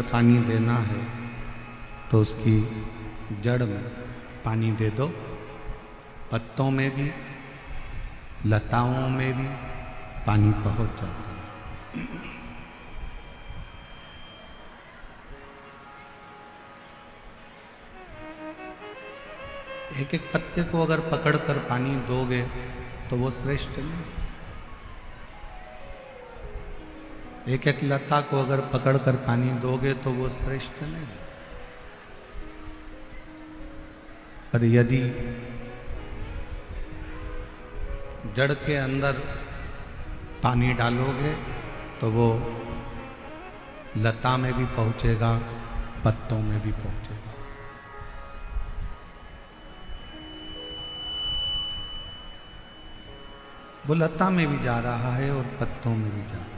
पानी देना है तो उसकी जड़ में पानी दे दो, पत्तों में भी लताओं में भी पानी पहुंच जाता है। एक एक पत्ते को अगर पकड़कर पानी दोगे तो वो श्रेष्ठ नहीं। एक एक लता को अगर पकड़कर पानी दोगे तो वो श्रेष्ठ नहीं। पर यदि जड़ के अंदर पानी डालोगे तो वो लता में भी पहुंचेगा, पत्तों में भी पहुंचेगा। वो लता में भी जा रहा है और पत्तों में भी जा रहा है।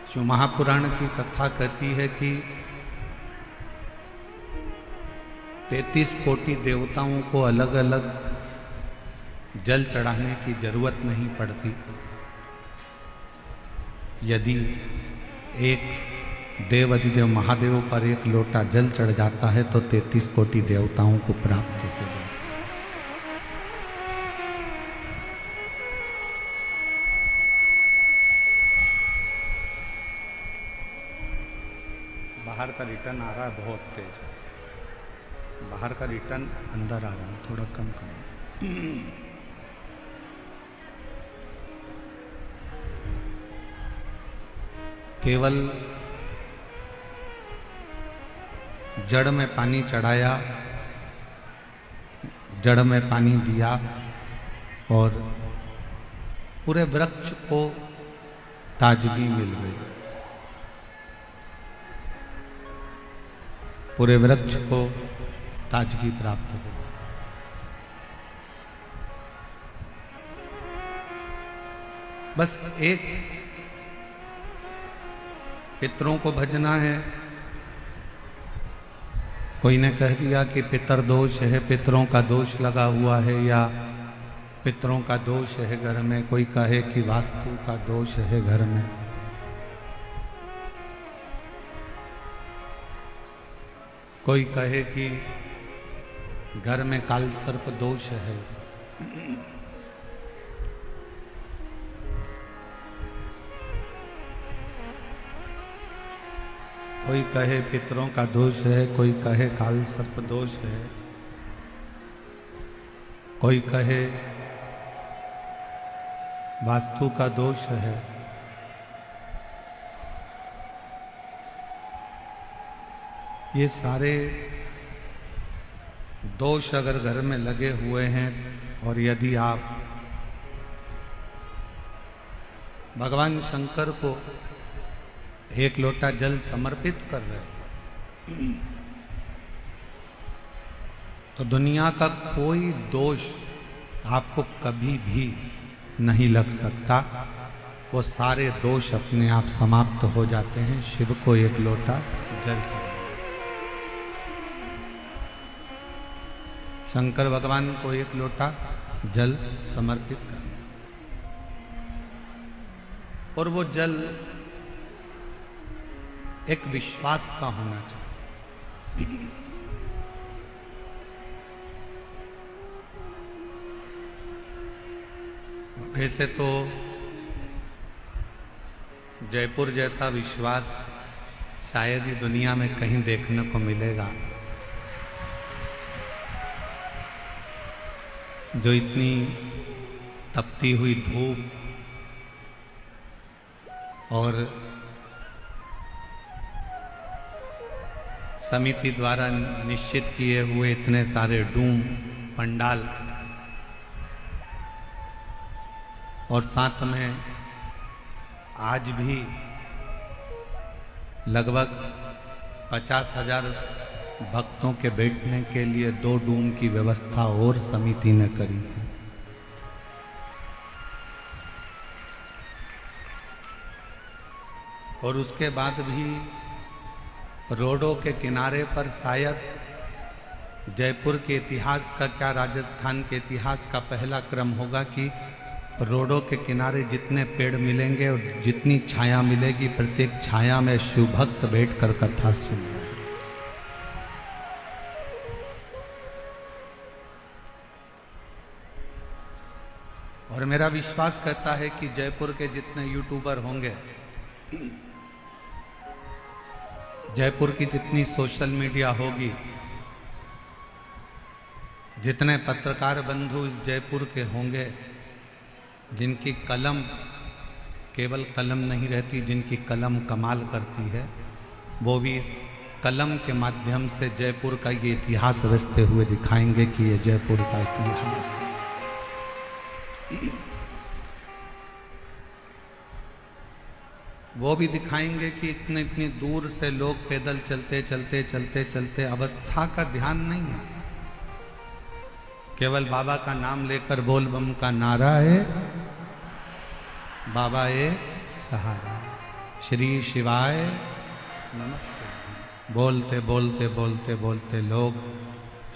जो महापुराण की कथा कहती है कि 33 कोटि देवताओं को अलग अलग जल चढ़ाने की जरूरत नहीं पड़ती। यदि एक देव अधिदेव महादेव पर एक लोटा जल चढ़ जाता है तो 33 कोटि देवताओं को प्राप्त हो जाता है। बाहर का रिटर्न आ रहा है, बहुत तेज है। बाहर का रिटर्न अंदर आ रहा है, थोड़ा कम करो। केवल जड़ में पानी चढ़ाया, जड़ में पानी दिया और पूरे वृक्ष को ताजगी मिल गई। पूरे वृक्ष को ताजगी प्राप्त हो। बस एक पितरों को भजना है। कोई ने कह दिया कि पितर दोष है, पितरों का दोष लगा हुआ है, या पितरों का दोष है घर में। कोई कहे कि वास्तु का दोष है घर में। कोई कहे कि घर में काल सर्प दोष है। कोई कहे पितरों का दोष है, कोई कहे काल सर्प दोष है, कोई कहे वास्तु का दोष है। ये सारे दोष अगर घर में लगे हुए हैं और यदि आप भगवान शंकर को एक लोटा जल समर्पित कर रहे हैं तो दुनिया का कोई दोष आपको कभी भी नहीं लग सकता। वो सारे दोष अपने आप समाप्त हो जाते हैं शिव को एक लोटा जल चढ़ाने। शंकर भगवान को एक लोटा जल समर्पित करना और वो जल एक विश्वास का होना चाहिए। वैसे तो जयपुर जैसा विश्वास शायद ही दुनिया में कहीं देखने को मिलेगा, जो इतनी तपती हुई धूप और समिति द्वारा निश्चित किए हुए इतने सारे डूम पंडाल और साथ में आज भी लगभग 50,000 भक्तों के बैठने के लिए 2 डूम की व्यवस्था और समिति ने करी है। और उसके बाद भी रोडों के किनारे पर शायद जयपुर के इतिहास का क्या, राजस्थान के इतिहास का पहला क्रम होगा कि रोडों के किनारे जितने पेड़ मिलेंगे और जितनी छाया मिलेगी, प्रत्येक छाया में शिव भक्त बैठकर कथा सुन रहे हैं। और मेरा विश्वास कहता है कि जयपुर के जितने यूट्यूबर होंगे, जयपुर की जितनी सोशल मीडिया होगी, जितने पत्रकार बंधु इस जयपुर के होंगे, जिनकी कलम केवल कलम नहीं रहती, जिनकी कलम कमाल करती है, वो भी इस कलम के माध्यम से जयपुर का ये इतिहास रचते हुए दिखाएंगे कि ये जयपुर का इतिहास। वो भी दिखाएंगे कि इतनी दूर से लोग पैदल चलते चलते चलते चलते अवस्था का ध्यान नहीं है, केवल बाबा का नाम लेकर बोल बम का नारा है, बाबा ए सहारा, श्री शिवाय नमस्ते। बोलते बोलते बोलते बोलते लोग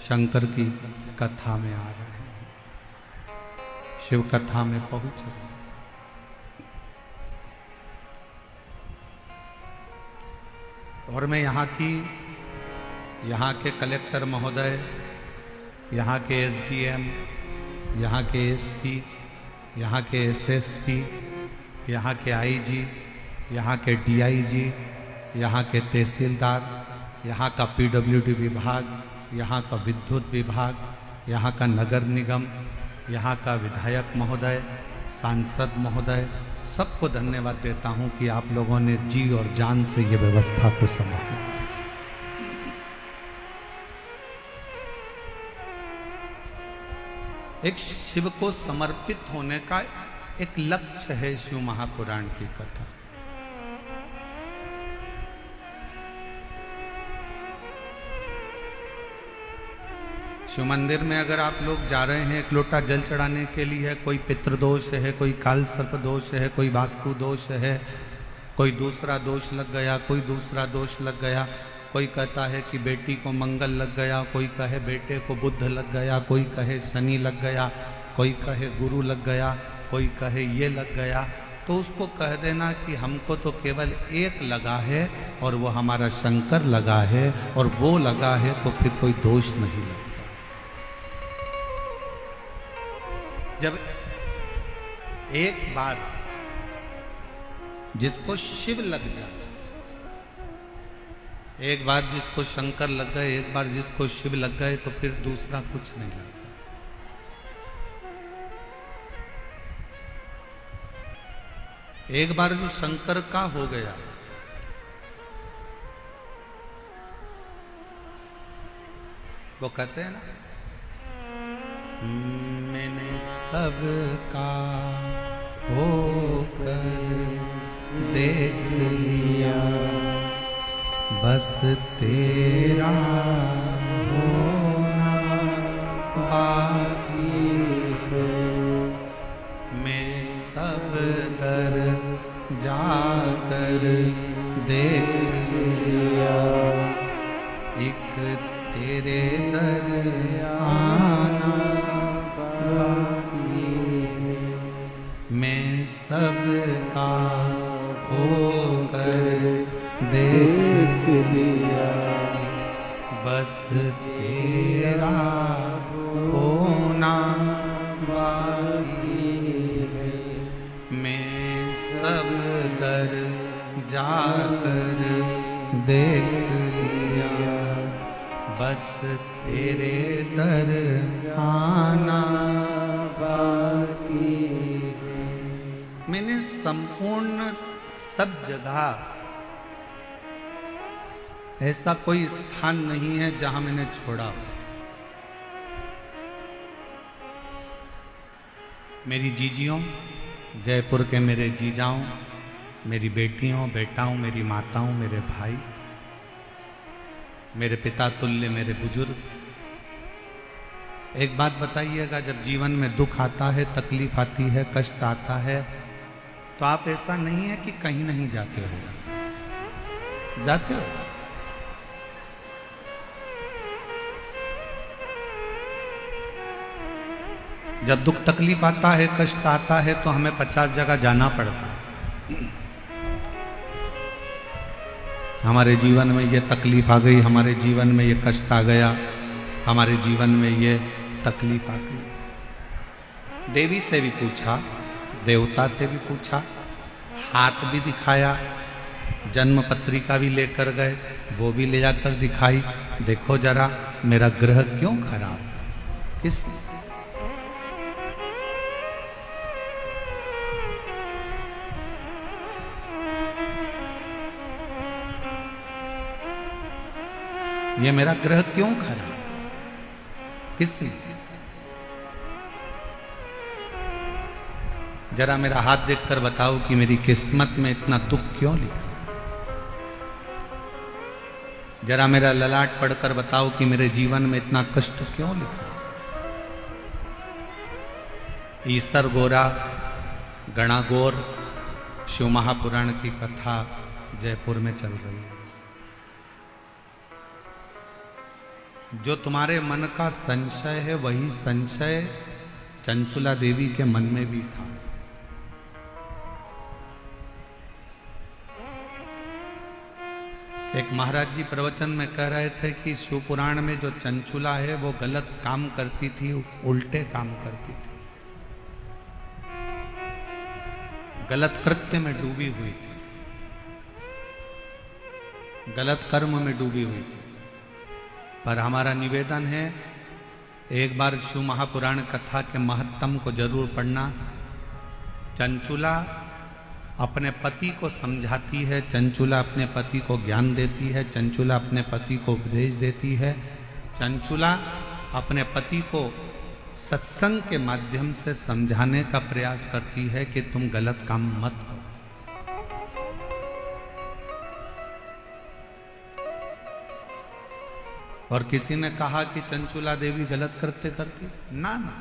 शंकर की कथा में आ रहे हैं, शिव कथा में पहुंच रहे हैं। और मैं यहाँ के कलेक्टर महोदय, यहाँ के एसडीएम, यहाँ के एसपी, यहाँ के एसएसपी, यहाँ के आईजी, यहाँ के डीआईजी, यहाँ के तहसीलदार, यहाँ का पीडब्ल्यूडी विभाग, यहाँ का विद्युत विभाग, यहाँ का नगर निगम, यहाँ का विधायक महोदय, सांसद महोदय, सबको धन्यवाद देता हूँ कि आप लोगों ने जी और जान से ये व्यवस्था को संभाला। एक शिव को समर्पित होने का एक लक्ष्य है शिव महापुराण की कथा। शिव मंदिर में अगर आप लोग जा रहे हैं एक लोटा जल चढ़ाने के लिए, कोई पितृदोष है, कोई काल सर्प दोष है, कोई वास्तु दोष है, कोई दूसरा दोष लग गया, कोई दूसरा दोष लग गया, कोई कहता है कि बेटी को मंगल लग गया, कोई कहे बेटे को बुध लग गया, कोई कहे शनि लग गया, कोई कहे गुरु लग गया, कोई कहे ये लग गया, तो उसको कह देना कि हमको तो केवल एक लगा है और वो हमारा शंकर लगा है, और वो लगा है तो फिर कोई दोष नहीं लगता। जब एक बार जिसको शिव लग जाए, एक बार जिसको शंकर लग गए, एक बार जिसको शिव लग गए, तो फिर दूसरा कुछ नहीं लगता। एक बार जो शंकर का हो गया, वो कहते हैं ना, मैंने सबका होकर देख लिया, बस तेरा होना बाकी है। मैं सब दर जाकर देख लिया, एक तेरे दर आना बाकी है। मैं सबका होकर देख लिया, बस तेरा होना बाकी है। मैं सब दर जाकर देख लिया, बस तेरे दर आना बाकी है। मैंने संपूर्ण सब जगह, ऐसा कोई स्थान नहीं है जहां मैंने छोड़ा। मेरी जीजियों, जयपुर के मेरे जीजाओं, मेरी बेटियों, बेटाओं, मेरी माताओं, मेरे भाई, मेरे पिता तुल्य, मेरे बुजुर्ग, एक बात बताइएगा, जब जीवन में दुख आता है, तकलीफ आती है, कष्ट आता है, तो आप ऐसा नहीं है कि कहीं नहीं जाते हो, जाते हो। जब दुख तकलीफ आता है, कष्ट आता है, तो हमें 50 जगह जाना पड़ता है। हमारे जीवन में ये तकलीफ आ गई, हमारे जीवन में ये कष्ट आ गया, हमारे जीवन में ये तकलीफ आ गई। देवी से भी पूछा, देवता से भी पूछा, हाथ भी दिखाया, जन्म पत्रिका भी लेकर गए, वो भी ले जाकर दिखाई, देखो जरा मेरा ग्रह क्यों खराब, किस ये मेरा ग्रह क्यों खराब, किस जरा मेरा हाथ देखकर बताओ कि मेरी किस्मत में इतना दुख क्यों लिखा। जरा मेरा ललाट पढ़कर बताओ कि मेरे जीवन में इतना कष्ट क्यों लिखा। ईसर गोरा गणागोर शिव महापुराण की कथा जयपुर में चल रही है। जो तुम्हारे मन का संशय है, वही संशय चंचुला देवी के मन में भी था। एक महाराज जी प्रवचन में कह रहे थे कि शिव पुराण में जो चंचुला है वो गलत काम करती थी, उल्टे काम करती थी, गलत कृत्य में डूबी हुई थी, गलत कर्म में डूबी हुई थी। पर हमारा निवेदन है, एक बार शिव महापुराण कथा के महत्तम को जरूर पढ़ना। चंचुला अपने पति को समझाती है, चंचुला अपने पति को ज्ञान देती है, चंचुला अपने पति को उपदेश देती है, चंचुला अपने पति को सत्संग के माध्यम से समझाने का प्रयास करती है कि तुम गलत काम मत करो। और किसी ने कहा कि चंचुला देवी गलत करते करती, ना ना,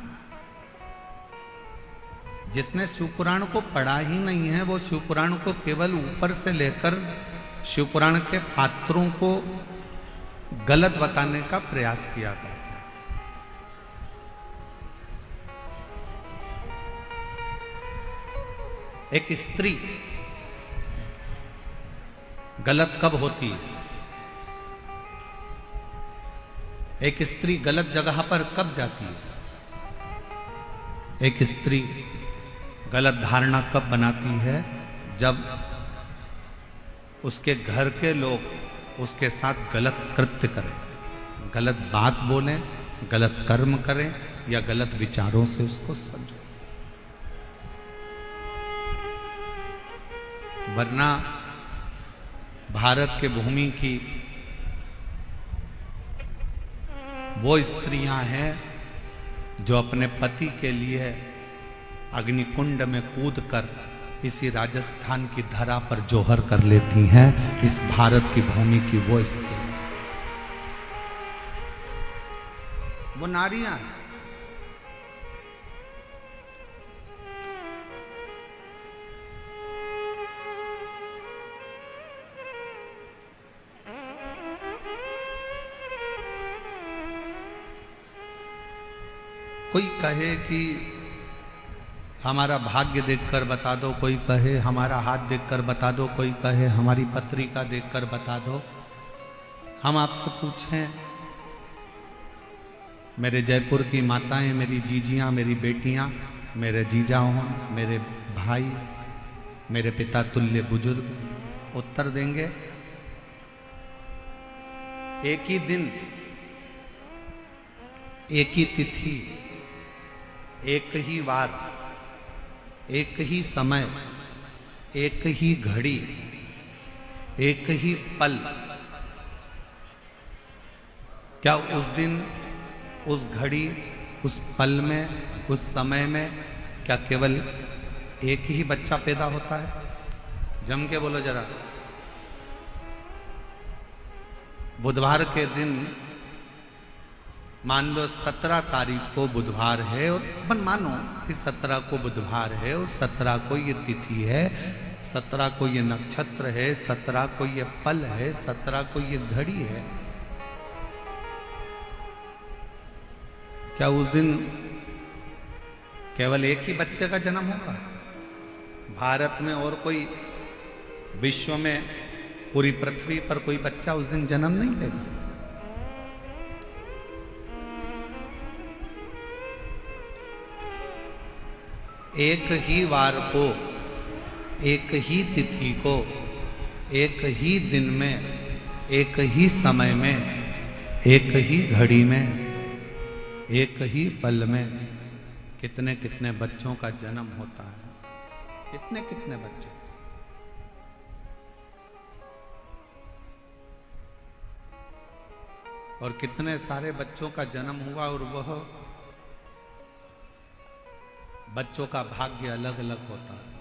जिसने शिवपुराण को पढ़ा ही नहीं है वो शिवपुराण को केवल ऊपर से लेकर शिवपुराण के पात्रों को गलत बताने का प्रयास किया करता है। एक स्त्री गलत कब होती है, एक स्त्री गलत जगह पर कब जाती है, एक स्त्री गलत धारणा कब बनाती है, जब उसके घर के लोग उसके साथ गलत कृत्य करें, गलत बात बोलें, गलत कर्म करें या गलत विचारों से उसको समझो। वरना भारत के भूमि की वो स्त्रियां हैं जो अपने पति के लिए अग्निकुंड में कूदकर इसी राजस्थान की धरा पर जोहर कर लेती हैं। इस भारत की भूमि की वो स्त्री, वो नारियां हैं। कोई कहे कि हमारा भाग्य देखकर बता दो, कोई कहे हमारा हाथ देखकर बता दो, कोई कहे हमारी पत्रिका देखकर बता दो। हम आपसे पूछें, मेरे जयपुर की माताएं, मेरी जीजियां, मेरी बेटियां, मेरे जीजा हों, मेरे भाई, मेरे पिता तुल्य बुजुर्ग उत्तर देंगे। एक ही दिन, एक ही तिथि, एक ही वार, एक ही समय, एक ही घड़ी, एक ही पल, क्या उस दिन, उस घड़ी, उस पल में, उस समय में क्या केवल एक ही बच्चा पैदा होता है? जम के बोलो जरा। बुधवार के दिन मान लो 17 तारीख को बुधवार है, और अपन मानो कि 17 को बुधवार है और 17 को ये तिथि है, 17 को ये नक्षत्र है, 17 को ये पल है, 17 को ये घड़ी है। क्या उस दिन केवल एक ही बच्चे का जन्म होगा भारत में, और कोई विश्व में पूरी पृथ्वी पर कोई बच्चा उस दिन जन्म नहीं लेगा। एक ही वार को, एक ही तिथि को, एक ही दिन में, एक ही समय में, एक ही घड़ी में, एक ही पल में कितने कितने बच्चों का जन्म होता है, कितने कितने बच्चों। और कितने सारे बच्चों का जन्म हुआ, और वह बच्चों का भाग्य अलग अलग होता है।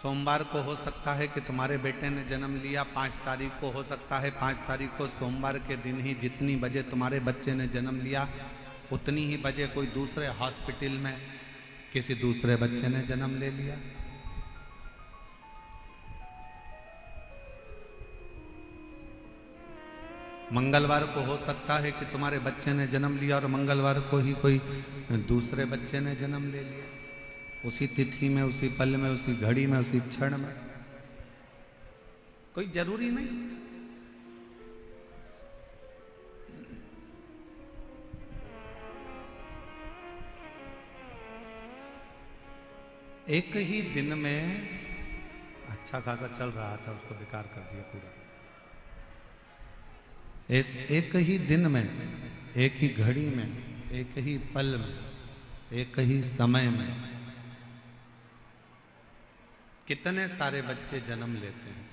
सोमवार को हो सकता है कि तुम्हारे बेटे ने जन्म लिया, 5 तारीख को हो सकता है, 5 तारीख को सोमवार के दिन ही जितनी बजे तुम्हारे बच्चे ने जन्म लिया उतनी ही बजे कोई दूसरे हॉस्पिटल में किसी दूसरे बच्चे ने जन्म ले लिया। मंगलवार को हो सकता है कि तुम्हारे बच्चे ने जन्म लिया और मंगलवार को ही कोई दूसरे बच्चे ने जन्म ले लिया, उसी तिथि में, उसी पल में, उसी घड़ी में, उसी क्षण में। कोई जरूरी नहीं। एक ही दिन में अच्छा खासा चल रहा था, उसको बेकार कर दिया पूरा। इस एक ही दिन में, एक ही घड़ी में, एक ही पल में, एक ही समय में कितने सारे बच्चे जन्म लेते हैं,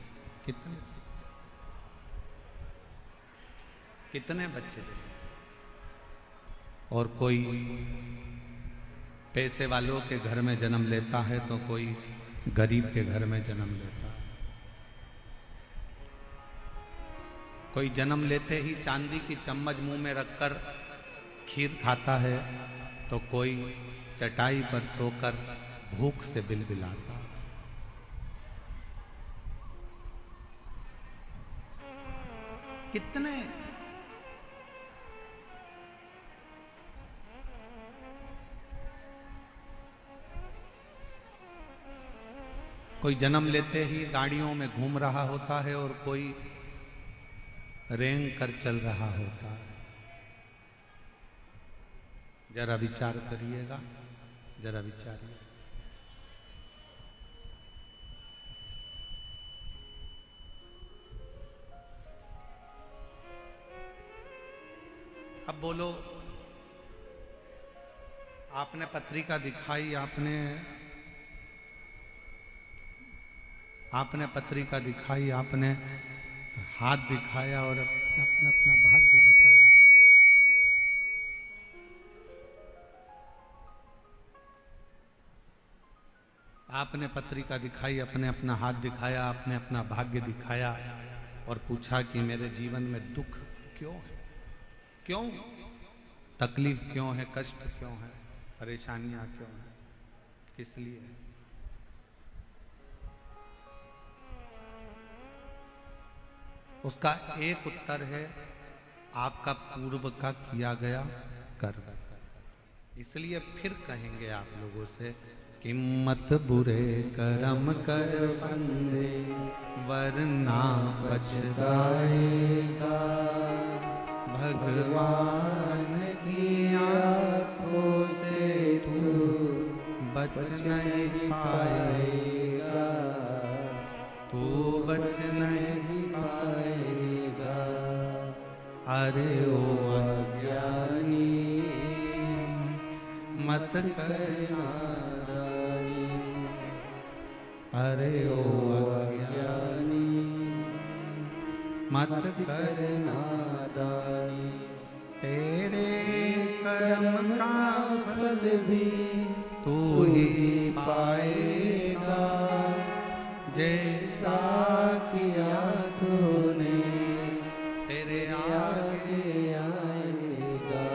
कितने बच्चे। और कोई पैसे वालों के घर में जन्म लेता है तो कोई गरीब के घर में जन्म लेता है। कोई जन्म लेते ही चांदी की चम्मच मुंह में रखकर खीर खाता है तो कोई चटाई पर सोकर भूख से बिलबिलाता है। कितने कोई जन्म लेते ही गाड़ियों में घूम रहा होता है और कोई रेंग कर चल रहा होता है। जरा विचार करिएगा, जरा विचारिए। अब बोलो, आपने पत्रिका दिखाई, आपने पत्रिका दिखाई, आपने हाथ दिखाया और अपना अपना भाग्य बताया। आपने पत्रिका दिखाई, अपने अपना हाथ दिखाया, आपने अपना भाग्य दिखाया और पूछा कि मेरे जीवन में दुख क्यों है, क्यों तकलीफ क्यों है, कष्ट क्यों है, परेशानियां क्यों है, किस लिए है? उसका एक उत्तर है आपका पूर्व का किया गया कर्म। इसलिए फिर कहेंगे आप लोगों से कि मत बुरे कर्म कर बंदे वरना पछताएगा, भगवान की आंखों से तू बच नहीं पाएगा, तू बच नहीं पाएगा। अरे ओ अज्ञानी मत करना दानी, अरे ओ अज्ञानी मत करना दानी। तेरे कर्म का फल भी तू ही पाएगा, जैसा किया तूने तेरे आगे आएगा।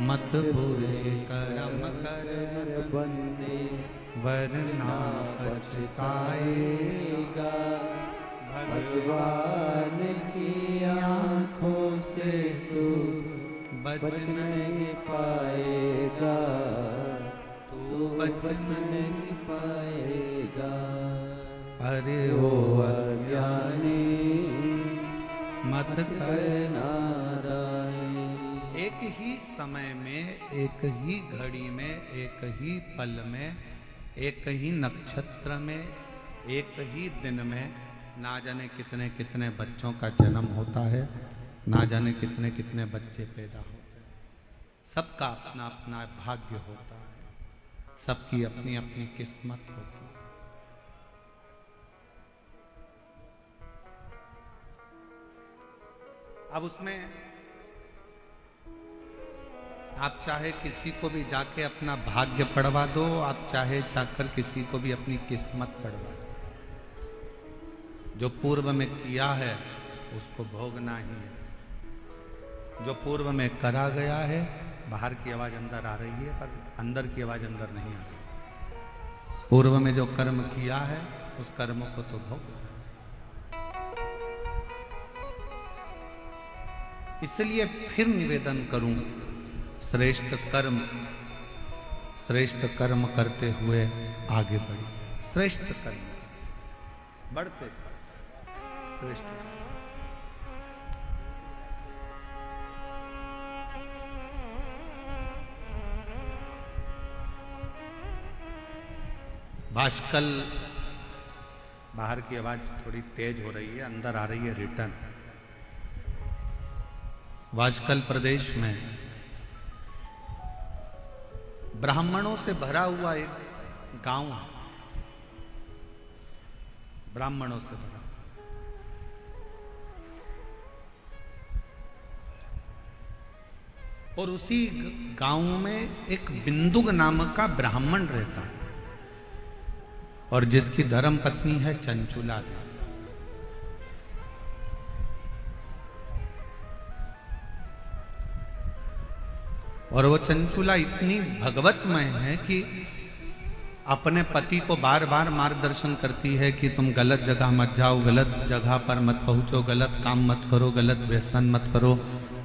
मत बुरे कर्म कर बंदे वरना पछताएगा, भगवान की आंखों से तू बच नहीं पाएगा, तू बच नहीं पाएगा। अरे ओ अज्ञानी मत कर नादानी। एक ही समय में, एक ही घड़ी में, एक ही पल में, एक ही नक्षत्र में, एक ही दिन में ना जाने कितने कितने बच्चों का जन्म होता है, ना जाने कितने कितने बच्चे पैदा होते हैं। सबका अपना अपना भाग्य होता है, सबकी अपनी अपनी किस्मत होती है। अब उसमें आप चाहे किसी को भी जाके अपना भाग्य पढ़वा दो, आप चाहे जाकर किसी को भी अपनी किस्मत पढ़वा दो, जो पूर्व में किया है उसको भोगना ही है। जो पूर्व में करा गया है, बाहर की आवाज अंदर आ रही है पर अंदर की आवाज अंदर नहीं आ रही। पूर्व में जो कर्म किया है उस कर्म को तो भोग। इसलिए फिर निवेदन करूं, श्रेष्ठ कर्म करते हुए आगे बढ़िए। श्रेष्ठ कर्म बढ़ते श्रेष्ठ। भाष्कल, बाहर की आवाज थोड़ी तेज हो रही है, अंदर आ रही है रिटर्न। भाष्कल प्रदेश में ब्राह्मणों से भरा हुआ एक गांव है, ब्राह्मणों से भरा। और उसी गांव में एक बिंदुक नामक का ब्राह्मण रहता है और जिसकी धर्म पत्नी है चंचुला। और वो चंचुला इतनी भगवतमय है कि अपने पति को बार बार मार्गदर्शन करती है कि तुम गलत जगह मत जाओ, गलत जगह पर मत पहुंचो, गलत काम मत करो, गलत व्यसन मत करो,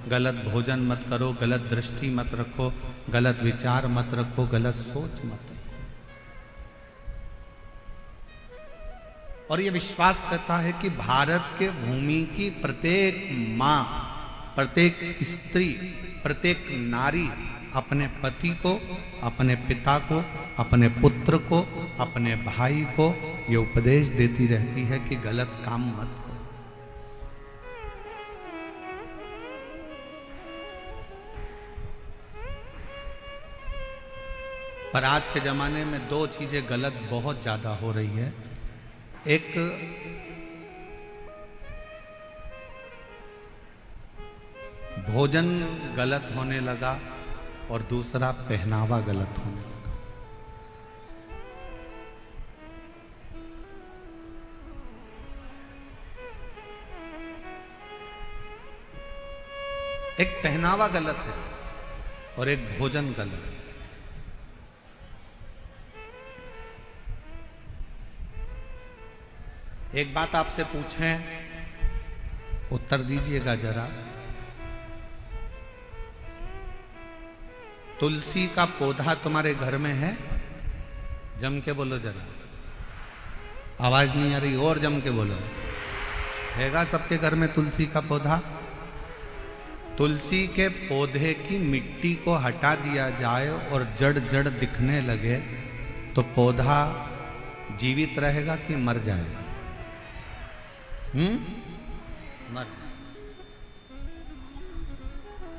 गलत भोजन मत करो, गलत दृष्टि मत रखो, गलत विचार मत रखो, गलत सोच मत रखो। और ये विश्वास करता है कि भारत के भूमि की प्रत्येक माँ, प्रत्येक स्त्री, प्रत्येक नारी अपने पति को, अपने पिता को, अपने पुत्र को, अपने भाई को ये उपदेश देती रहती है कि गलत काम मत करो। पर आज के जमाने में दो चीजें गलत बहुत ज्यादा हो रही है। एक भोजन गलत होने लगा और दूसरा पहनावा गलत होने लगा। एक पहनावा गलत है और एक भोजन गलत है। एक बात आपसे पूछें, उत्तर दीजिएगा जरा। तुलसी का पौधा तुम्हारे घर में है? जम के बोलो जरा, आवाज नहीं आ रही, और जम के बोलो। हैगा सबके घर में तुलसी का पौधा? तुलसी के पौधे की मिट्टी को हटा दिया जाए और जड़ जड़ दिखने लगे तो पौधा जीवित रहेगा कि मर जाएगा? मर।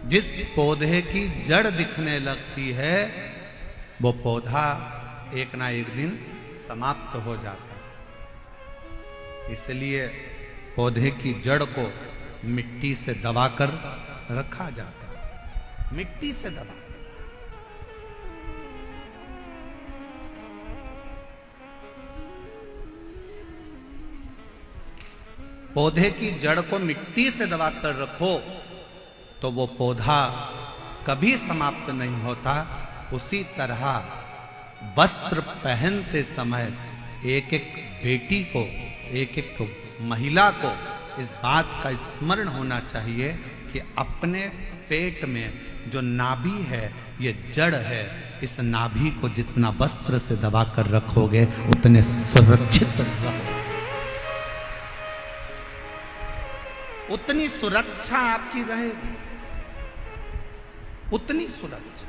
जिस पौधे की जड़ दिखने लगती है वो पौधा एक ना एक दिन समाप्त हो जाता है। इसलिए पौधे की जड़ को मिट्टी से दबाकर रखा जाता है, मिट्टी से दबा। पौधे की जड़ को मिट्टी से दबाकर रखो तो वो पौधा कभी समाप्त नहीं होता। उसी तरह वस्त्र पहनते समय एक एक बेटी को, एक एक महिला को इस बात का स्मरण होना चाहिए कि अपने पेट में जो नाभि है ये जड़ है, इस नाभि को जितना वस्त्र से दबा कर रखोगे उतने सुरक्षित रहोगे, उतनी सुरक्षा आपकी रहेगी, उतनी सुरक्षा।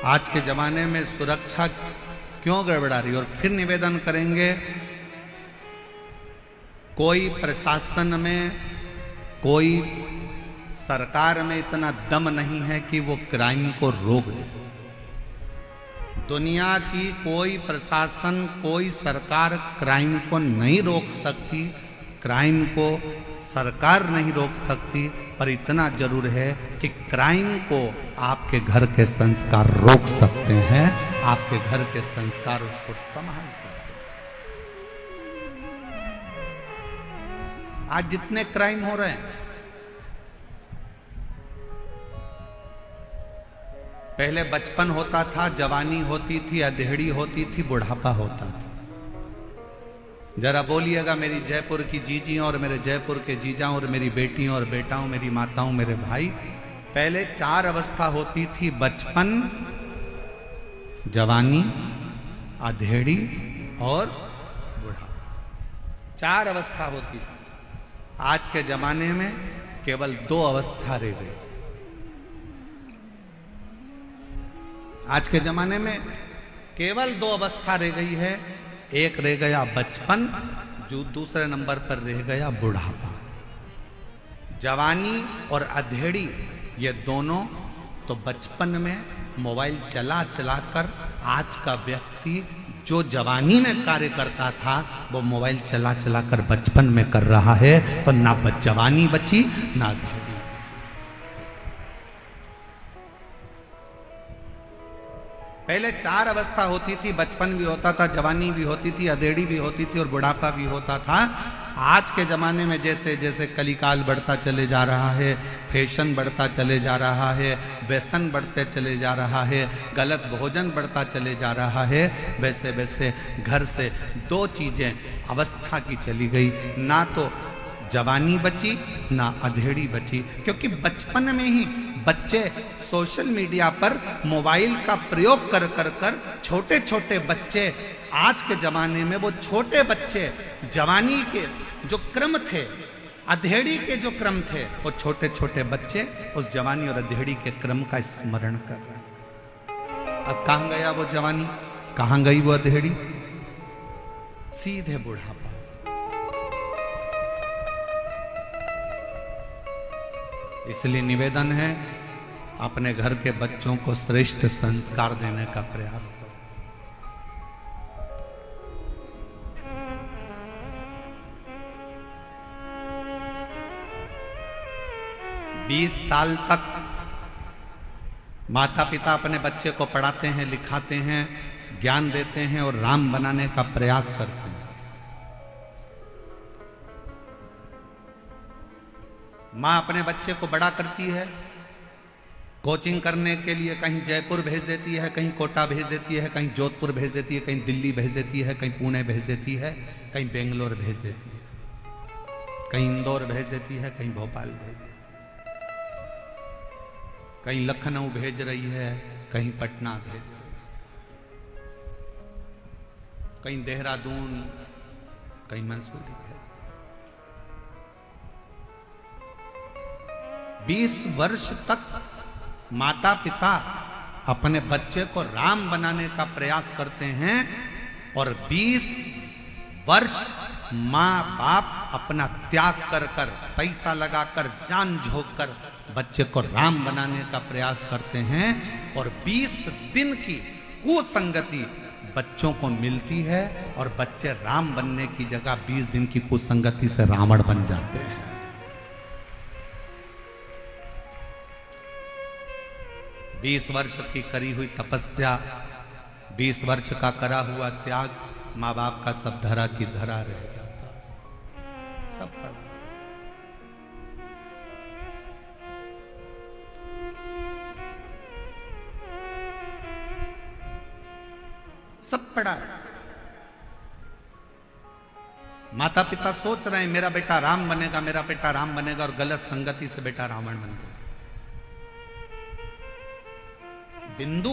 आज के जमाने में सुरक्षा क्यों गड़बड़ा रही? और फिर निवेदन करेंगे, कोई प्रशासन में, कोई सरकार में इतना दम नहीं है कि वो क्राइम को रोक दे। दुनिया की कोई प्रशासन, कोई सरकार क्राइम को नहीं रोक सकती, क्राइम को सरकार नहीं रोक सकती, पर इतना जरूर है कि क्राइम को आपके घर के संस्कार रोक सकते हैं, आपके घर के संस्कार उसको संभाल सकते हैं। आज जितने क्राइम हो रहे हैं, पहले बचपन होता था, जवानी होती थी, अधेड़ी होती थी, बुढ़ापा होता था। जरा बोलिएगा मेरी जयपुर की जीजियों और मेरे जयपुर के जीजाओं और मेरी बेटियों और बेटाओं, मेरी माताओं, मेरे भाई, पहले 4 अवस्था होती थी, बचपन, जवानी, अधेड़ी और बुढ़ापा। 4 अवस्था होती थी। आज के जमाने में केवल 2 अवस्था रह गई। आज के जमाने में केवल 2 अवस्था रह गई है। एक रह गया बचपन, जो दूसरे नंबर पर रह गया बुढ़ापा। जवानी और अधेड़ी ये दोनों तो बचपन में मोबाइल चला चला कर आज का व्यक्ति जो जवानी में कार्य करता था वो मोबाइल चला चला कर बचपन में कर रहा है, तो ना जवानी बची ना अधेड़ी। पहले 4 अवस्था होती थी, बचपन भी होता था, जवानी भी होती थी, अधेड़ी भी होती थी और बुढ़ापा भी होता था। आज के जमाने में जैसे जैसे कलिकाल बढ़ता चले जा रहा है, फैशन बढ़ता चले जा रहा है, व्यसन बढ़ते चले जा रहा है, गलत भोजन बढ़ता चले जा रहा है, वैसे वैसे घर से 2 चीजें अवस्था की चली गई, ना तो जवानी बची ना अधेड़ी बची। क्योंकि बचपन में ही बच्चे सोशल मीडिया पर मोबाइल का प्रयोग कर कर कर छोटे छोटे बच्चे, आज के जमाने में वो छोटे बच्चे जवानी के जो क्रम थे, अधेड़ी के जो क्रम थे, वो छोटे छोटे बच्चे उस जवानी और अधेड़ी के क्रम का स्मरण कर रहे हैं। अब कहां गया वो जवानी, कहां गई वो अधेड़ी? सीधे बुढ़ापा। इसलिए निवेदन है, अपने घर के बच्चों को श्रेष्ठ संस्कार देने का प्रयास करो। 20 साल तक माता पिता अपने बच्चे को पढ़ाते हैं, लिखाते हैं, ज्ञान देते हैं और राम बनाने का प्रयास करते हैं। मां अपने बच्चे को बड़ा करती है, कोचिंग करने के लिए कहीं जयपुर भेज देती है, कहीं कोटा भेज देती है, कहीं जोधपुर भेज देती है, कहीं दिल्ली भेज देती है, कहीं पुणे भेज देती है, कहीं बेंगलोर भेज देती है, कहीं इंदौर भेज देती है, कहीं भोपाल भेज देती है, कहीं लखनऊ भेज रही है, कहीं पटना भेज रही है, कहीं देहरादून, कहीं मंसूरी भेज। 20 वर्ष तक माता पिता अपने बच्चे को राम बनाने का प्रयास करते हैं और 20 वर्ष माँ बाप अपना त्याग कर कर, पैसा लगाकर, जान झोंक कर बच्चे को राम बनाने का प्रयास करते हैं और 20 दिन की कुसंगति बच्चों को मिलती है और बच्चे राम बनने की जगह 20 दिन की कुसंगति से रावण बन जाते हैं। 20 वर्ष की करी हुई तपस्या, 20 वर्ष का करा हुआ त्याग, माँ बाप का सब धरा की धरा रह जाता, सब पड़ा। सब पड़ा। माता पिता सोच रहे हैं मेरा बेटा राम बनेगा, मेरा बेटा राम बनेगा, और गलत संगति से बेटा रावण बन गया। बिंदु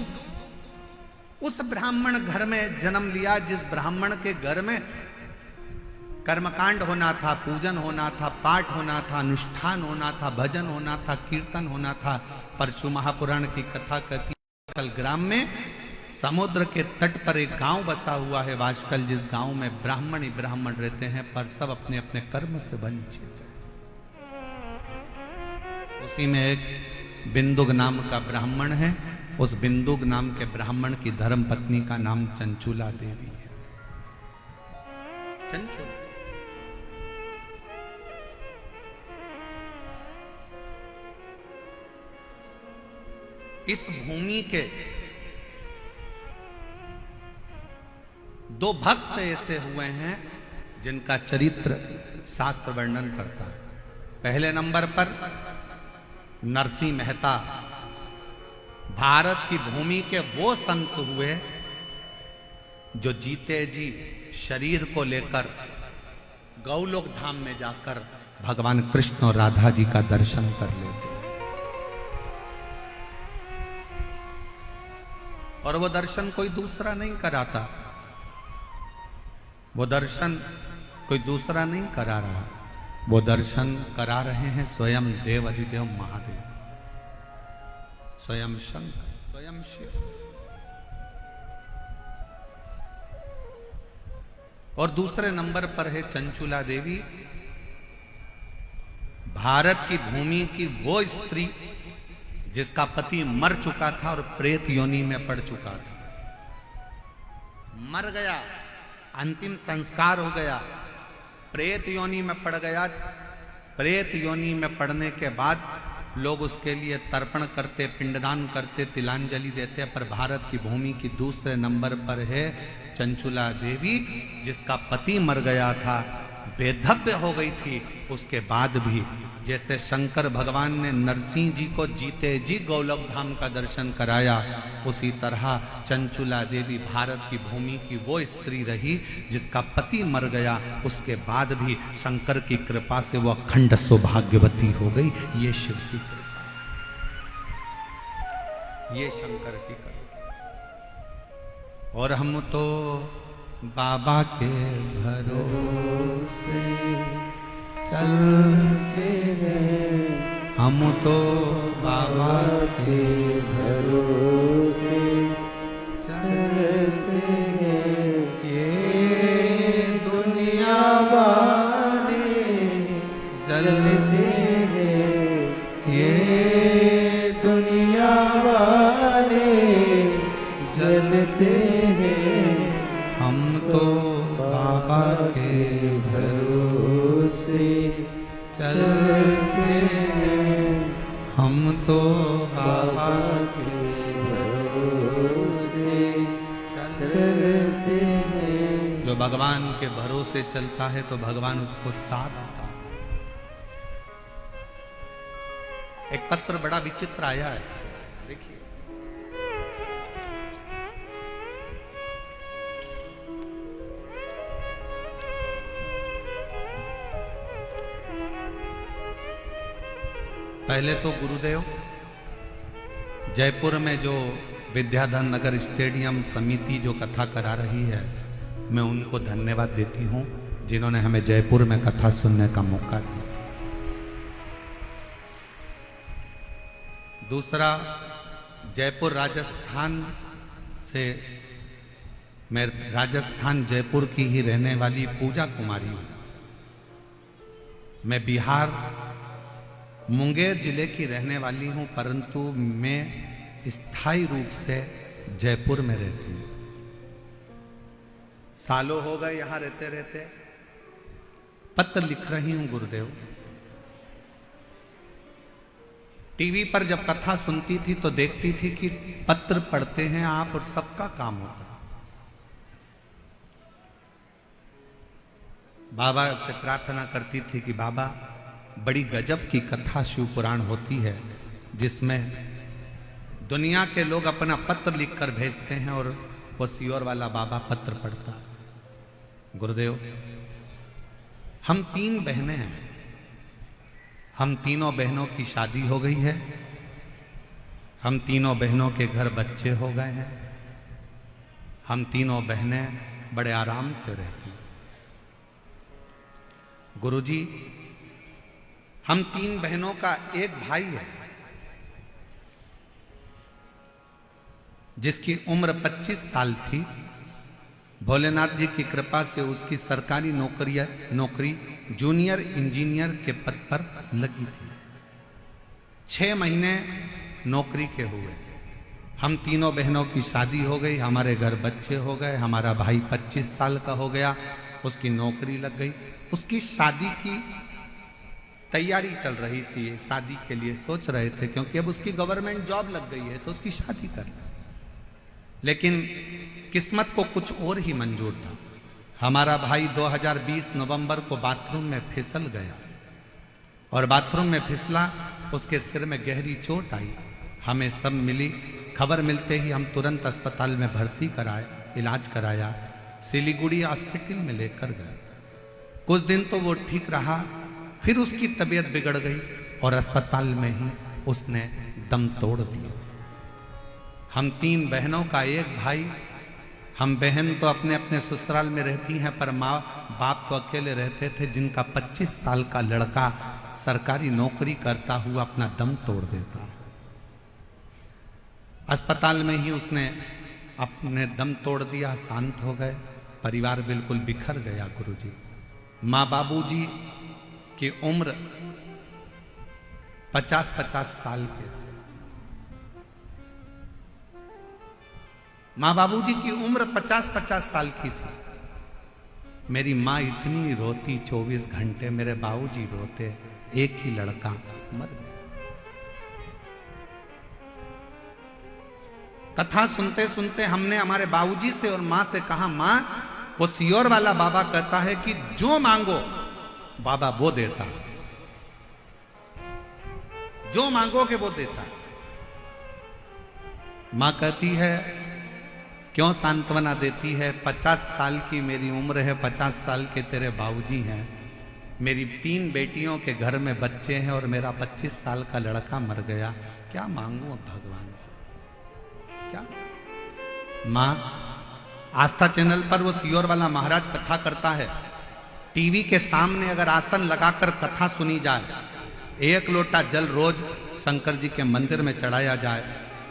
उस ब्राह्मण घर में जन्म लिया जिस ब्राह्मण के घर में कर्मकांड होना था, पूजन होना था, पाठ होना था, अनुष्ठान होना था, भजन होना था, कीर्तन होना था। परशु महापुराण की कथा कहती है कल ग्राम में समुद्र के तट पर एक गांव बसा हुआ है वाशकल, जिस गांव में ब्राह्मण ही ब्राह्मण रहते हैं, पर सब अपने अपने कर्म से वंचित हैं। उसी में एक बिंदुक नाम का ब्राह्मण है। उस बिंदुक नाम के ब्राह्मण की धर्म पत्नी का नाम चंचुला देवी है। चंचुला इस भूमि के दो भक्त ऐसे हुए हैं जिनका चरित्र शास्त्र वर्णन करता है। पहले नंबर पर नरसिंह मेहता भारत की भूमि के वो संत हुए जो जीते जी शरीर को लेकर गौलोक धाम में जाकर भगवान कृष्ण और राधा जी का दर्शन कर लेते, और वो दर्शन कोई दूसरा नहीं कराता, वो दर्शन कोई दूसरा नहीं करा रहा, वो दर्शन करा रहे हैं स्वयं देव अधिदेव महादेव, स्वयं शंकर, स्वयं शिव। और दूसरे नंबर पर है चंचुला देवी, भारत की भूमि की वो स्त्री जिसका पति मर चुका था और प्रेत योनि में पड़ चुका था, मर गया, अंतिम संस्कार हो गया, प्रेत योनि में पड़ गया। प्रेत योनि में पड़ने के बाद लोग उसके लिए तर्पण करते, पिंडदान करते, तिलांजलि देते, पर भारत की भूमि की दूसरे नंबर पर है चंचुला देवी, जिसका पति मर गया था, बेधव्य हो गई थी, उसके बाद भी जैसे शंकर भगवान ने नरसिंह जी को जीते जी गौलोक धाम का दर्शन कराया, उसी तरह चंचुला देवी भारत की भूमि की वो स्त्री रही जिसका पति मर गया, उसके बाद भी शंकर की कृपा से वो अखंड सौभाग्यवती हो गई। ये शिव की कृपा, ये शंकर की कृपा। और हम तो बाबा के भरोसे चलते हैं, हम तो बाबा के भरोसे चलते हैं, ये दुनिया वाले जलते हैं, ये दुनिया वाले जलते हैं, हम तो बाबा के भरोसे चलते हैं, हम तो बाबा के भरोसे चलते हैं। जो भगवान के भरोसे चलता है तो भगवान उसको साथ देता है। एक पत्र बड़ा विचित्र आया है, देखिए। पहले तो गुरुदेव जयपुर में जो विद्याधर नगर स्टेडियम समिति जो कथा करा रही है, मैं उनको धन्यवाद देती हूं जिन्होंने हमें जयपुर में कथा सुनने का मौका दिया। दूसरा, जयपुर राजस्थान से, मैं राजस्थान जयपुर की ही रहने वाली पूजा कुमारी हूं। मैं बिहार मुंगेर जिले की रहने वाली हूं, परंतु मैं स्थायी रूप से जयपुर में रहती हूं। सालों हो गए यहां रहते रहते। पत्र लिख रही हूं गुरुदेव। टीवी पर जब कथा सुनती थी तो देखती थी कि पत्र पढ़ते हैं आप और सबका काम होता है। बाबा से प्रार्थना करती थी कि बाबा, बड़ी गजब की कथा शिव पुराण होती है जिसमें दुनिया के लोग अपना पत्र लिखकर भेजते हैं और वो सियोर वाला बाबा पत्र पढ़ता। गुरुदेव, हम 3 बहनें हैं। हम तीनों बहनों की शादी हो गई है। हम तीनों बहनों के घर बच्चे हो गए हैं। हम तीनों बहनें बड़े आराम से रहती। गुरुजी, हम 3 बहनों का एक भाई है जिसकी उम्र 25 साल थी। भोलेनाथ जी की कृपा से उसकी सरकारी नौकरी जूनियर इंजीनियर के पद पर लगी थी। 6 महीने नौकरी के हुए। हम तीनों बहनों की शादी हो गई, हमारे घर बच्चे हो गए। हमारा भाई 25 साल का हो गया, उसकी नौकरी लग गई। उसकी शादी की तैयारी चल रही थी, शादी के लिए सोच रहे थे क्योंकि अब उसकी गवर्नमेंट जॉब लग गई है तो उसकी शादी कर। लेकिन किस्मत को कुछ और ही मंजूर था। हमारा भाई 2020 नवंबर को बाथरूम में फिसल गया और बाथरूम में फिसला, उसके सिर में गहरी चोट आई। हमें सब मिली, खबर मिलते ही हम तुरंत अस्पताल में भर्ती कराए, इलाज कराया, सिलीगुड़ी हॉस्पिटल में लेकर गए। कुछ दिन तो वो ठीक रहा, फिर उसकी तबीयत बिगड़ गई और अस्पताल में ही उसने दम तोड़ दिया। हम 3 बहनों का एक भाई। हम बहन तो अपने अपने ससुराल में रहती हैं, पर माँ बाप तो अकेले रहते थे, जिनका 25 साल का लड़का सरकारी नौकरी करता हुआ अपना दम तोड़ देता। अस्पताल में ही उसने अपने दम तोड़ दिया, शांत हो गए, परिवार बिल्कुल बिखर गया। गुरुजी, माँ बाबूजी की उम्र 50-50 साल के। माँ बाबूजी की उम्र 50-50 साल की थी। मेरी माँ इतनी रोती 24 घंटे, मेरे बाबूजी रोते, एक ही लड़का मर गया। कथा सुनते सुनते हमने हमारे बाबूजी से और माँ से कहा, माँ, वो सियोर वाला बाबा कहता है कि जो मांगो बाबा वो देता, जो मांगोगे वो देता। माँ कहती है, क्यों सांत्वना देती है? 50 साल की मेरी उम्र है, 50 साल के तेरे बाबूजी हैं, मेरी 3 बेटियों के घर में बच्चे हैं और मेरा 25 साल का लड़का मर गया, क्या मांगू अब भगवान से? क्या? माँ, आस्था चैनल पर वो सियोर वाला महाराज कथा करता है। टीवी के सामने अगर आसन लगाकर कथा सुनी जाए, 1 लोटा जल रोज शंकर जी के मंदिर में चढ़ाया जाए,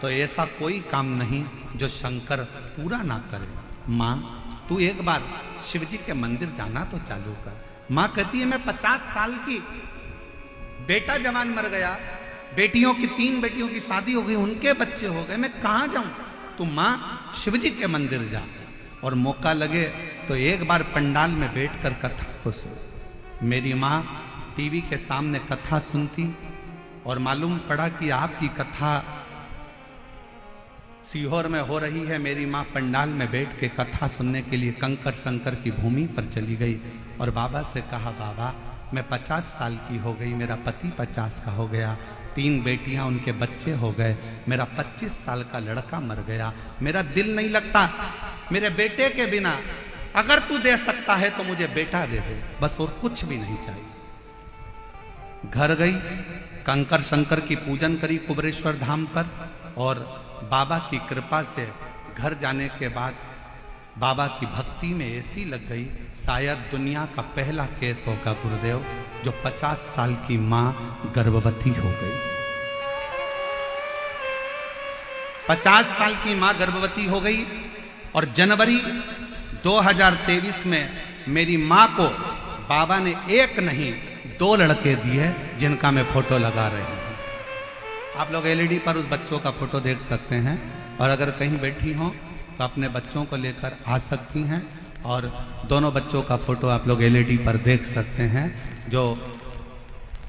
तो ऐसा कोई काम नहीं जो शंकर पूरा ना करे। माँ, तू एक बार शिव जी के मंदिर जाना तो चालू कर। माँ कहती है, मैं 50 साल की, बेटा जवान मर गया, बेटियों की 3 बेटियों की शादी हो गई, उनके बच्चे हो गए, मैं कहाँ जाऊं? तू माँ शिव जी के मंदिर जा, और मौका लगे तो एक बार पंडाल में बैठकर कथा को सुन। मेरी माँ टीवी के सामने कथा सुनती और मालूम पड़ा कि आपकी कथा सीहोर में हो रही है। मेरी माँ पंडाल में बैठ के कथा सुनने के लिए कंकर शंकर की भूमि पर चली गई और बाबा से कहा, बाबा, मैं 50 साल की हो गई, मेरा पति 50 का हो गया, 3 बेटियां, उनके बच्चे हो गए, मेरा 25 साल का लड़का मर गया, मेरा दिल नहीं लगता मेरे बेटे के बिना, अगर तू दे सकता है तो मुझे बेटा दे दे, बस और कुछ भी नहीं चाहिए। घर गई, कंकर शंकर की पूजन करी कुबरेश्वर धाम पर, और बाबा की कृपा से घर जाने के बाद बाबा की भक्ति में ऐसी लग गई, शायद दुनिया का पहला केस होगा गुरुदेव जो 50 साल की मां गर्भवती हो गई। 50 साल की मां गर्भवती हो गई और जनवरी 2023 में मेरी मां को बाबा ने 1 नहीं 2 लड़के दिए, जिनका मैं फोटो लगा रही हूं। आप लोग एलईडी पर उस बच्चों का फोटो देख सकते हैं, और अगर कहीं बैठी हो तो अपने बच्चों को लेकर आ सकती हैं, और दोनों बच्चों का फोटो आप लोग एलईडी पर देख सकते हैं। जो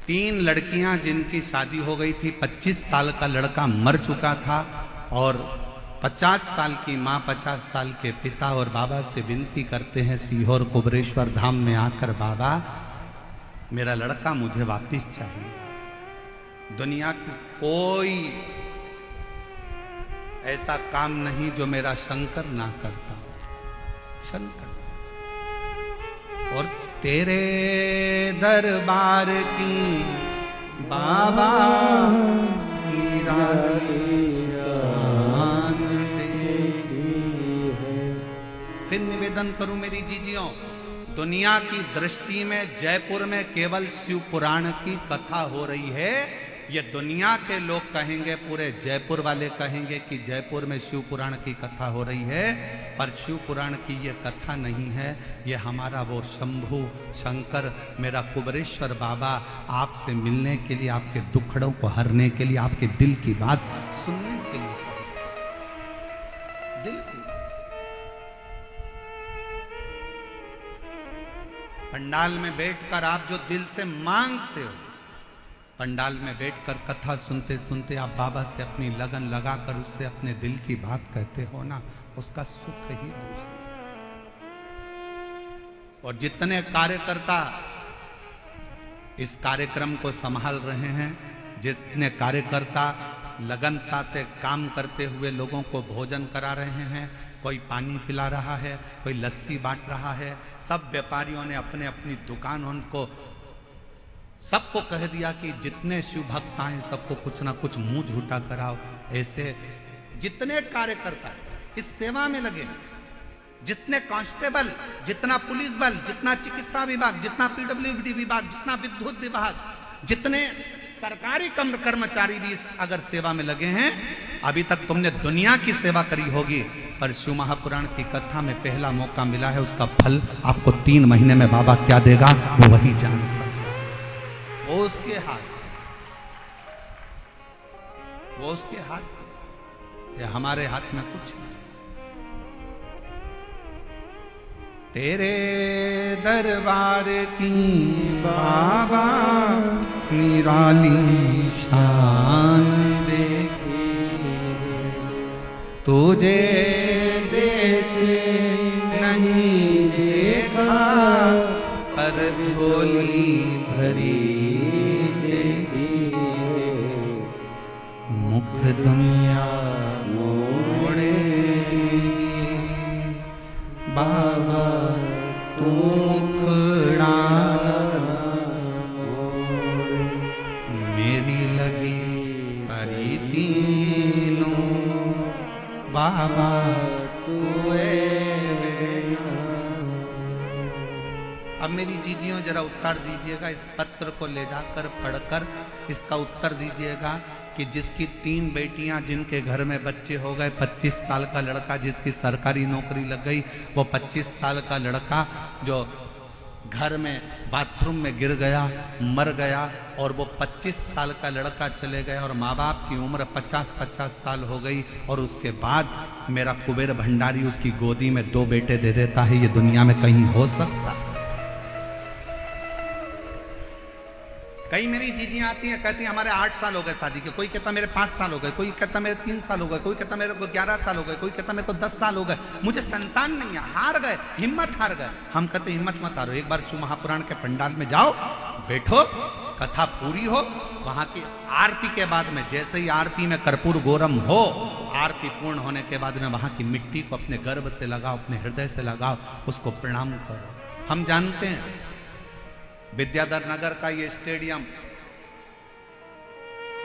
3 लड़कियां जिनकी शादी हो गई थी, 25 साल का लड़का मर चुका था, और 50 साल की माँ, 50 साल के पिता, और बाबा से विनती करते हैं सीहोर कुबरेश्वर धाम में आकर, बाबा मेरा लड़का मुझे वापिस चाहिए। दुनिया की कोई ऐसा काम नहीं जो मेरा शंकर ना करता। शंकर और तेरे दरबार की बाबा फिर निवेदन करूं मेरी जीजियों, दुनिया की दृष्टि में जयपुर में केवल शिव पुराण की कथा हो रही है। ये दुनिया के लोग कहेंगे, पूरे जयपुर वाले कहेंगे कि जयपुर में शिव पुराण की कथा हो रही है, पर शिव पुराण की ये कथा नहीं है। ये हमारा वो शंभू शंकर, मेरा कुबरेश्वर बाबा आपसे मिलने के लिए, आपके दुखड़ों को हरने के लिए, आपके दिल की बात सुनने के लिए, दिल की पंडाल में बैठकर आप जो दिल से मांगते हो, पंडाल में बैठकर कथा सुनते सुनते आप बाबा से अपनी लगन लगाकर उससे अपने दिल की बात कहते हो ना, उसका सुख ही दूसरा। और जितने कार्यकर्ता इस कार्यक्रम को संभाल रहे हैं, जितने कार्यकर्ता लगनता से काम करते हुए लोगों को भोजन करा रहे हैं, कोई पानी पिला रहा है, कोई लस्सी बांट रहा है, सब व्यापारियों ने अपने अपनी दुकान उनको सबको कह दिया कि जितने शिव भक्त आए सबको कुछ ना कुछ मुंह झूठा कराओ। ऐसे जितने कार्यकर्ता इस सेवा में लगे, जितने कांस्टेबल, जितना पुलिस बल, जितना चिकित्सा विभाग, जितना पीडब्ल्यूडी विभाग, जितना विद्युत विभाग, जितने सरकारी कर्मचारी भी इस अगर सेवा में लगे हैं, अभी तक तुमने दुनिया की सेवा करी होगी, पर शिव महापुराण की कथा में पहला मौका मिला है। उसका फल आपको 3 महीने में बाबा क्या देगा वो वही जान सकता, वो उसके हाथ, वो उसके हाथ, ये हमारे हाथ में कुछ नहीं। तेरे दरबार की बाबा निराली शान देखी, तुझे देखे नहीं देखा, पर झोली भरी देखी, मुख दुनिया मोड़े बाबा तू मुखड़ा, मेरी लगी परी तीनों बाबा तू। अब मेरी जीजियों जरा उत्तर दीजिएगा, इस पत्र को ले जाकर पढ़कर इसका उत्तर दीजिएगा कि जिसकी 3 बेटियां, जिनके घर में बच्चे हो गए, 25 साल का लड़का जिसकी सरकारी नौकरी लग गई, वो 25 साल का लड़का जो घर में बाथरूम में गिर गया, मर गया, और वो 25 साल का लड़का चले गया और माँ बाप की उम्र 50-50 साल हो गई, और उसके बाद मेरा कुबेर भंडारी उसकी गोदी में 2 बेटे दे देता है। ये दुनिया में कहीं हो सकता? कई मेरी जीजियां आती हैं, कहती हैं हमारे 8 साल हो गए शादी के, कोई कहता मेरे 5 साल हो गए, कोई कहता मेरे 3 साल हो गए, कोई कहता मेरे को 11 साल हो गए, कोई कहता मेरे को 10 साल हो गए, मुझे संतान नहीं है, हार गए, हिम्मत हार गए। हम कहते हिम्मत मत हारो, एक बार शिव महापुराण के पंडाल में जाओ, बैठो, कथा पूरी हो, वहां की आरती के बाद में, जैसे ही आरती में कर्पूर गौरम हो, आरती पूर्ण होने के बाद में वहां की मिट्टी को अपने गर्भ से लगाओ, अपने हृदय से लगाओ, उसको प्रणाम करो। हम जानते हैं विद्याधर नगर का ये स्टेडियम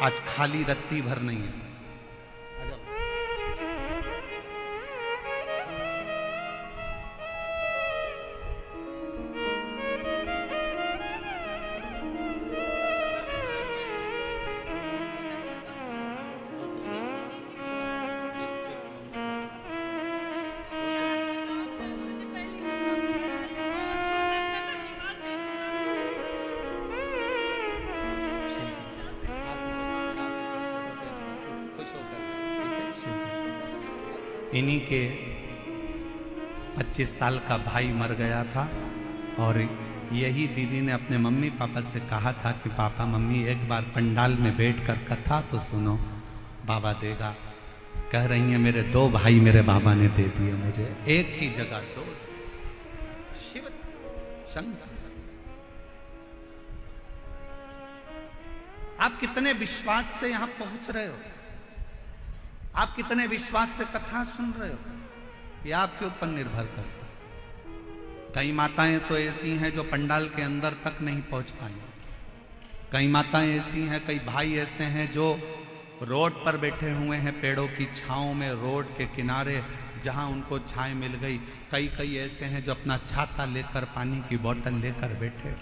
आज खाली रत्ती भर नहीं है। इन्हीं के 25 साल का भाई मर गया था, और यही दीदी ने अपने मम्मी पापा से कहा था कि पापा मम्मी एक बार पंडाल में बैठकर कथा तो सुनो, बाबा देगा। कह रही हैं मेरे 2 भाई मेरे बाबा ने दे दिए मुझे, एक ही जगह 2 शिव शंकर। आप कितने विश्वास से यहां पहुंच रहे हो, आप कितने विश्वास से कथा सुन रहे हो, ये आपके ऊपर निर्भर करता है। कई माताएं तो ऐसी हैं जो पंडाल के अंदर तक नहीं पहुंच पाई। कई माताएं ऐसी हैं, कई भाई ऐसे हैं जो रोड पर बैठे हुए हैं, पेड़ों की छांव में, रोड के किनारे जहां उनको छाए मिल गई। कई ऐसे हैं जो अपना छाता लेकर, पानी की बोतल लेकर बैठे।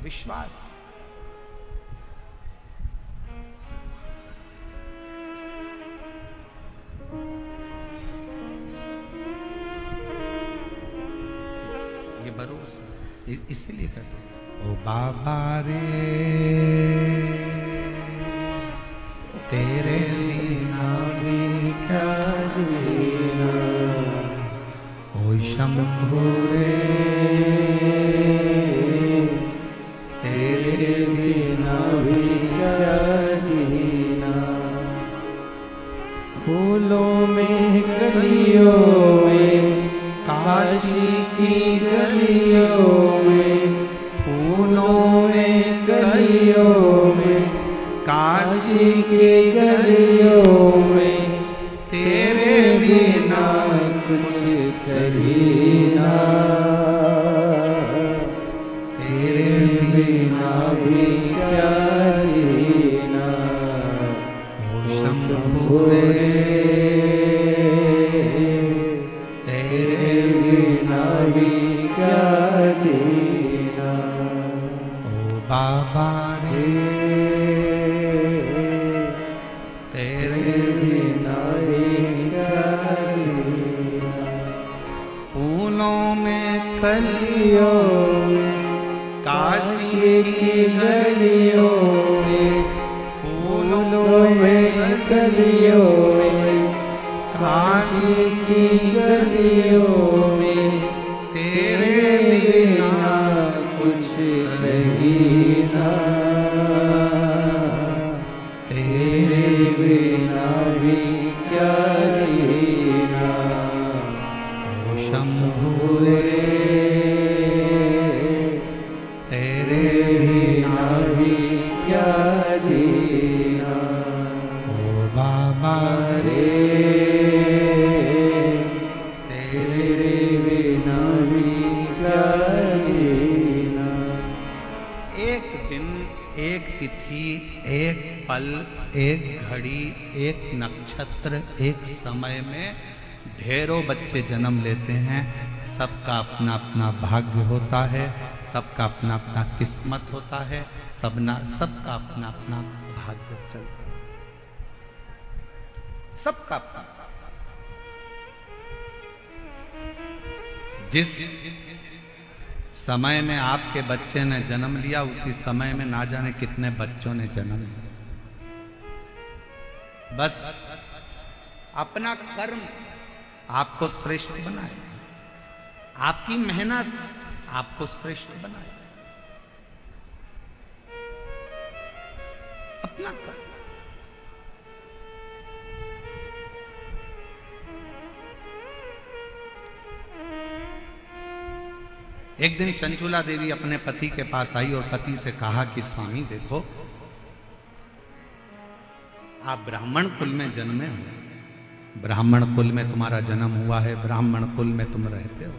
विश्वास। ये भरोसा इसलिए कहते ओ बाबा रे तेरे बिना भी क्या जीना, ओ शंभू रे तेरे बिना भी क्या जीना। फूलों में कलियों में, काशी की गलियों में, फूलों में गलियों में, काशी की गलियों में, तेरे बिना कुछ करीना, तेरे बिना भी क्या जीना। ओ शंभू रे तेरे बिना भी क्या जीना। ओ बाबा रे तेरे बिना भी क्या जीना। फूलों में कलियों गलियों में, काशी की गलियों में, फूलों में गलियों में, काशी की गलियों में, तेरे बिना कुछ कहीना, तेरे बिना भी क्या जीना। ओ शंभू रे तेरे बिना भी क्या जीना। ओ बाबा रे तेरे बिना भी क्या जीना। एक दिन, एक तिथि, एक पल, एक घड़ी, एक नक्षत्र, एक समय में ढेरों बच्चे जन्म लेते हैं। सबका अपना अपना भाग्य होता है, सबका अपना अपना किस्मत होता है, सबका अपना अपना भाग्य चलता है, सबका अपना। जिस समय में आपके बच्चे ने जन्म लिया, उसी समय में ना जाने कितने बच्चों ने जन्म लिया। बस अपना कर्म आपको श्रेष्ठ बनाए, आपकी मेहनत आपको श्रेष्ठ बनाए, अपना कर्म। एक दिन चंचुला देवी अपने पति के पास आई और पति से कहा कि स्वामी देखो, आप ब्राह्मण कुल में जन्मे हो, ब्राह्मण कुल में तुम्हारा जन्म हुआ है, ब्राह्मण कुल में तुम रहते हो,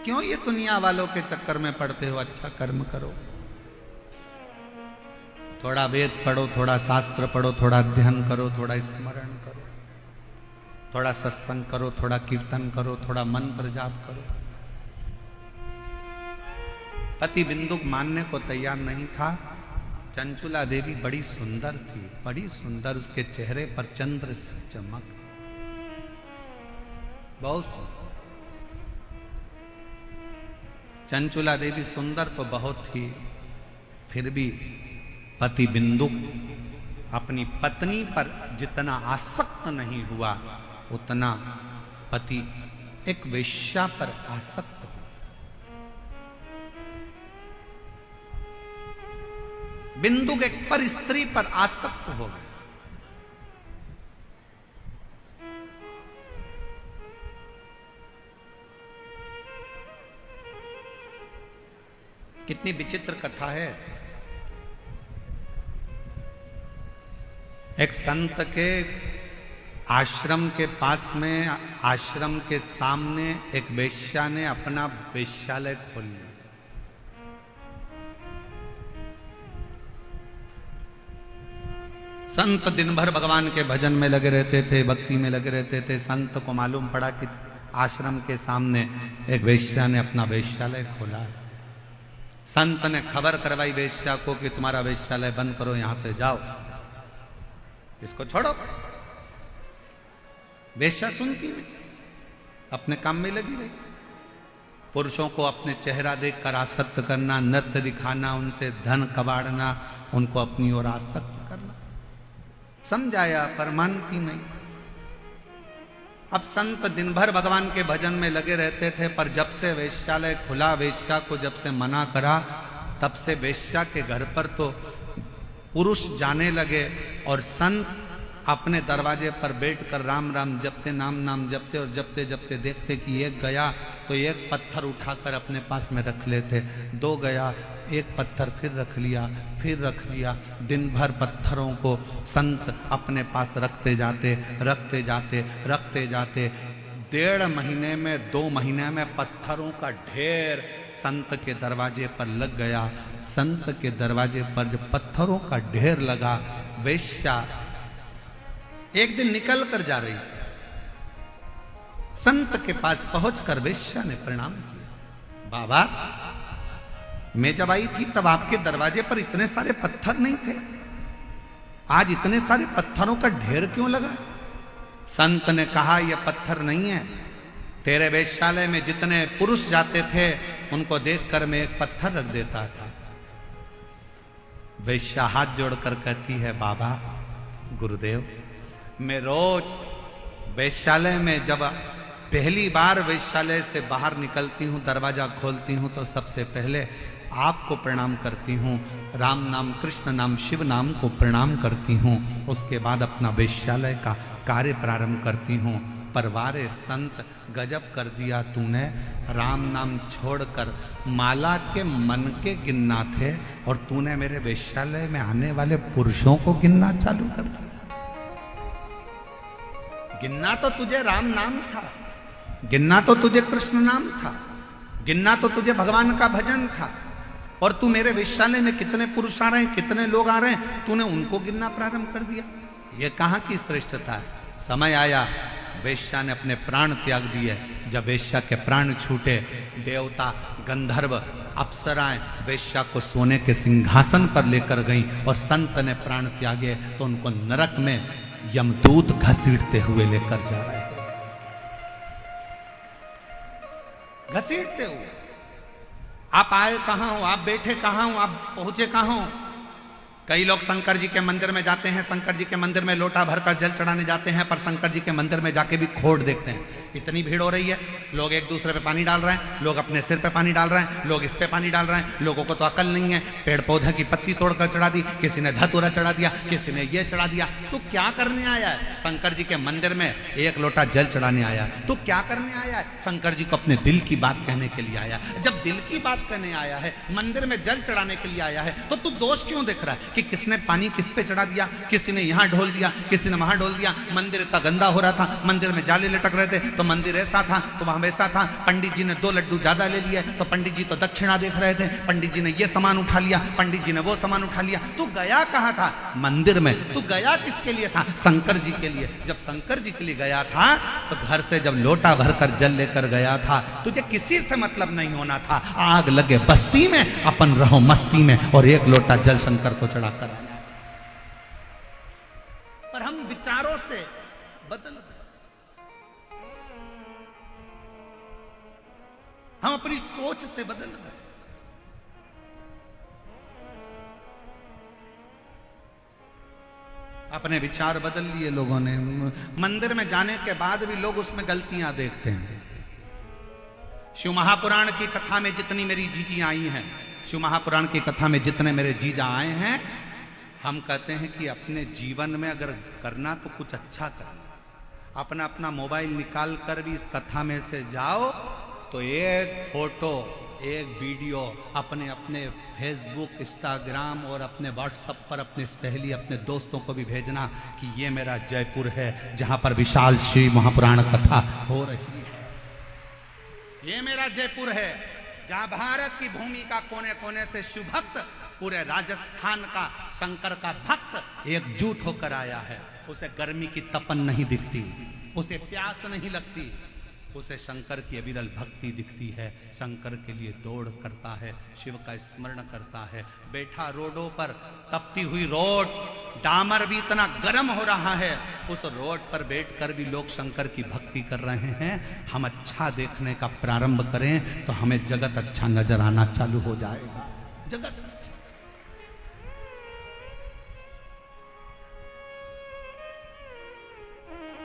क्यों ये दुनिया वालों के चक्कर में पड़ते हो? अच्छा कर्म करो, थोड़ा वेद पढ़ो, थोड़ा शास्त्र पढ़ो, थोड़ा अध्ययन करो, थोड़ा स्मरण करो, थोड़ा सत्संग करो, थोड़ा कीर्तन करो, थोड़ा मंत्र जाप करो। पति बिंदुक मानने को तैयार नहीं था। चंचुला देवी बड़ी सुंदर थी, बड़ी सुंदर, उसके चेहरे पर चंद्र सी चमक, बहुत सुंदर। चंचुला देवी सुंदर तो बहुत थी, फिर भी पति बिंदुक अपनी पत्नी पर जितना आसक्त नहीं हुआ, उतना पति एक वेश्या पर आसक्त हुआ। बिंदुक एक पर स्त्री पर आसक्त हो गए। कितनी विचित्र कथा है। एक संत के आश्रम के पास में, आश्रम के सामने एक वेश्या ने अपना वेश्यालय खोल लिया। संत दिन भर भगवान के भजन में लगे रहते थे, भक्ति में लगे रहते थे। संत को मालूम पड़ा कि आश्रम के सामने एक वेश्या ने अपना वेश्यालय खोला है। संत ने खबर करवाई वेश्या को कि तुम्हारा वेश्यालय बंद करो, यहां से जाओ, इसको छोड़ो। वेश्या सुनती नहीं, अपने काम में लगी रही। पुरुषों को अपने चेहरा देखकर आसक्त करना, नृत्य दिखाना, उनसे धन कबाड़ना, उनको अपनी ओर आसक्त करना। समझाया पर मानती नहीं। अब संत दिन भर भगवान के भजन में लगे रहते थे, पर जब से वेश्यालय खुला, वेश्या को जब से मना करा, तब से वेश्या के घर पर तो पुरुष जाने लगे और संत अपने दरवाजे पर बैठकर राम राम जपते, नाम नाम जपते और जपते जपते देखते कि एक गया तो एक पत्थर उठाकर अपने पास में रख लेते, दो गया एक पत्थर फिर रख लिया, फिर रख लिया। दिन भर पत्थरों को संत अपने पास रखते जाते, रखते जाते, रखते जाते। 1.5 महीने में, 2 महीने में पत्थरों का ढेर संत के दरवाजे पर लग गया। संत के दरवाजे पर जब पत्थरों का ढेर लगा, वेश्या एक दिन निकल कर जा रही थी। संत के पास पहुंचकर वेश्या ने प्रणाम किया। बाबा, मैं जब आई थी तब आपके दरवाजे पर इतने सारे पत्थर नहीं थे, आज इतने सारे पत्थरों का ढेर क्यों लगा? संत ने कहा, यह पत्थर नहीं है, तेरे वेश्यालय में जितने पुरुष जाते थे उनको देखकर मैं एक पत्थर रख देता था। वेश्या हाथ जोड़कर कहती है, बाबा गुरुदेव, मैं रोज वेश्यालय में जब पहली बार वेश्यालय से बाहर निकलती हूँ, दरवाजा खोलती हूँ, तो सबसे पहले आपको प्रणाम करती हूँ, राम नाम, कृष्ण नाम, शिव नाम को प्रणाम करती हूँ। उसके बाद अपना वेश्यालय का कार्य प्रारंभ करती हूँ। पर वारे संत, गजब कर दिया तूने, राम नाम छोड़कर माला के मन के गिनना थे और तूने मेरे वेश्यालय में आने वाले पुरुषों को गिनना चालू कर दिया। गिनना तो तुझे राम नाम था, गिनना तो तुझे कृष्ण नाम था, गिनना तो तुझे भगवान का भजन था, और तू मेरे वेश्यालय में कितने पुरुष आ रहे हैं, कितने लोग आ रहे हैं, तूने उनको गिनना प्रारंभ कर दिया। ये कहां की श्रेष्ठता है? समय आया, वेश्या ने अपने प्राण त्याग दिए। जब वेश्या के प्राण छूटे, देवता, गंधर्व, अप्सराएं वेश्या को सोने के सिंहासन पर लेकर गईं और संत ने प्राण त्यागे तो उनको नरक में यमदूत घसीटते हुए लेकर जा रहे हैं। घसीटते हुए। आप आए कहां हो, आप बैठे कहां हो, आप पहुंचे कहां हो? कई लोग शंकर जी के मंदिर में जाते हैं, शंकर जी के मंदिर में लोटा भरकर जल चढ़ाने जाते हैं, पर शंकर जी के मंदिर में जाके भी खोट देखते हैं। इतनी भीड़ हो रही है, लोग एक दूसरे पे पानी डाल रहे हैं, लोग अपने सिर पे पानी डाल रहे हैं, लोग इस पे पानी डाल रहे हैं। लोगों को तो अकल नहीं है, पेड़ पौधे की पत्ती तोड़कर चढ़ा दी, किसी ने धतूरा चढ़ा दिया, किसी ने ये चढ़ा दिया। तो क्या करने आया है? शंकर जी के मंदिर में एक लोटा जल चढ़ाने आया है। तो क्या करने आया है? शंकर जी को अपने दिल की बात कहने के लिए आया। जब दिल की बात कहने आया है, मंदिर में जल चढ़ाने के लिए आया है, तो तू दोष क्यों देख रहा है कि किसने पानी किस पे चढ़ा दिया, किसी ने यहां ढोल दिया, किसी ने वहां ढोल दिया। मंदिर इतना गंदा हो रहा था, मंदिर में जाले लटक रहे थे, तो मंदिर ऐसा था तो वहां वैसा था। पंडित जी ने 2 लड्डू ज्यादा ले लिए, तो पंडित जी तो दक्षिणा देख रहे थे, पंडित जी ने ये सामान उठा लिया, पंडित जी ने वो सामान उठा लिया। तू गया कहां था? मंदिर में। तू गया किसके लिए था? शंकर जी के लिए। जब शंकर जी के लिए गया था तो घर से जब लोटा भरकर जल लेकर गया था, तुझे किसी से मतलब नहीं होना था। आग लगे बस्ती में, अपन रहो मस्ती में, और एक लोटा जल शंकर को चढ़ाकर आना। पर हम विचारों से बदल गए, हम अपनी सोच से बदल गए। अपने विचार बदल लिए लोगों ने। मंदिर में जाने के बाद भी लोग उसमें गलतियां देखते हैं। शिव महापुराण की कथा में जितनी मेरी जीजियां आई हैं, शिव महापुराण की कथा में जितने मेरे जीजा आए हैं, हम कहते हैं कि अपने जीवन में अगर करना तो कुछ अच्छा करना। अपना अपना मोबाइल निकाल कर भी इस कथा में से जाओ तो एक फोटो, एक वीडियो अपने अपने फेसबुक, इंस्टाग्राम और अपने व्हाट्सएप पर अपने सहेली, अपने दोस्तों को भी भेजना कि ये मेरा जयपुर है जहां पर विशाल शिव महापुराण कथा हो रही है। ये मेरा जयपुर है जहां भारत की भूमि का कोने कोने से शिवभक्त, पूरे राजस्थान का शंकर का भक्त एकजुट होकर आया है। उसे गर्मी की तपन नहीं दिखती, उसे प्यास नहीं लगती, उसे शंकर की अविरल भक्ति दिखती है। शंकर के लिए दौड़ करता है, शिव का स्मरण करता है। बैठा रोडों पर, तपती हुई रोड, डामर भी इतना गर्म हो रहा है, उस रोड पर बैठकर भी लोग शंकर की भक्ति कर रहे हैं। हम अच्छा देखने का प्रारंभ करें तो हमें जगत अच्छा नजर आना चालू हो जाएगा। जगत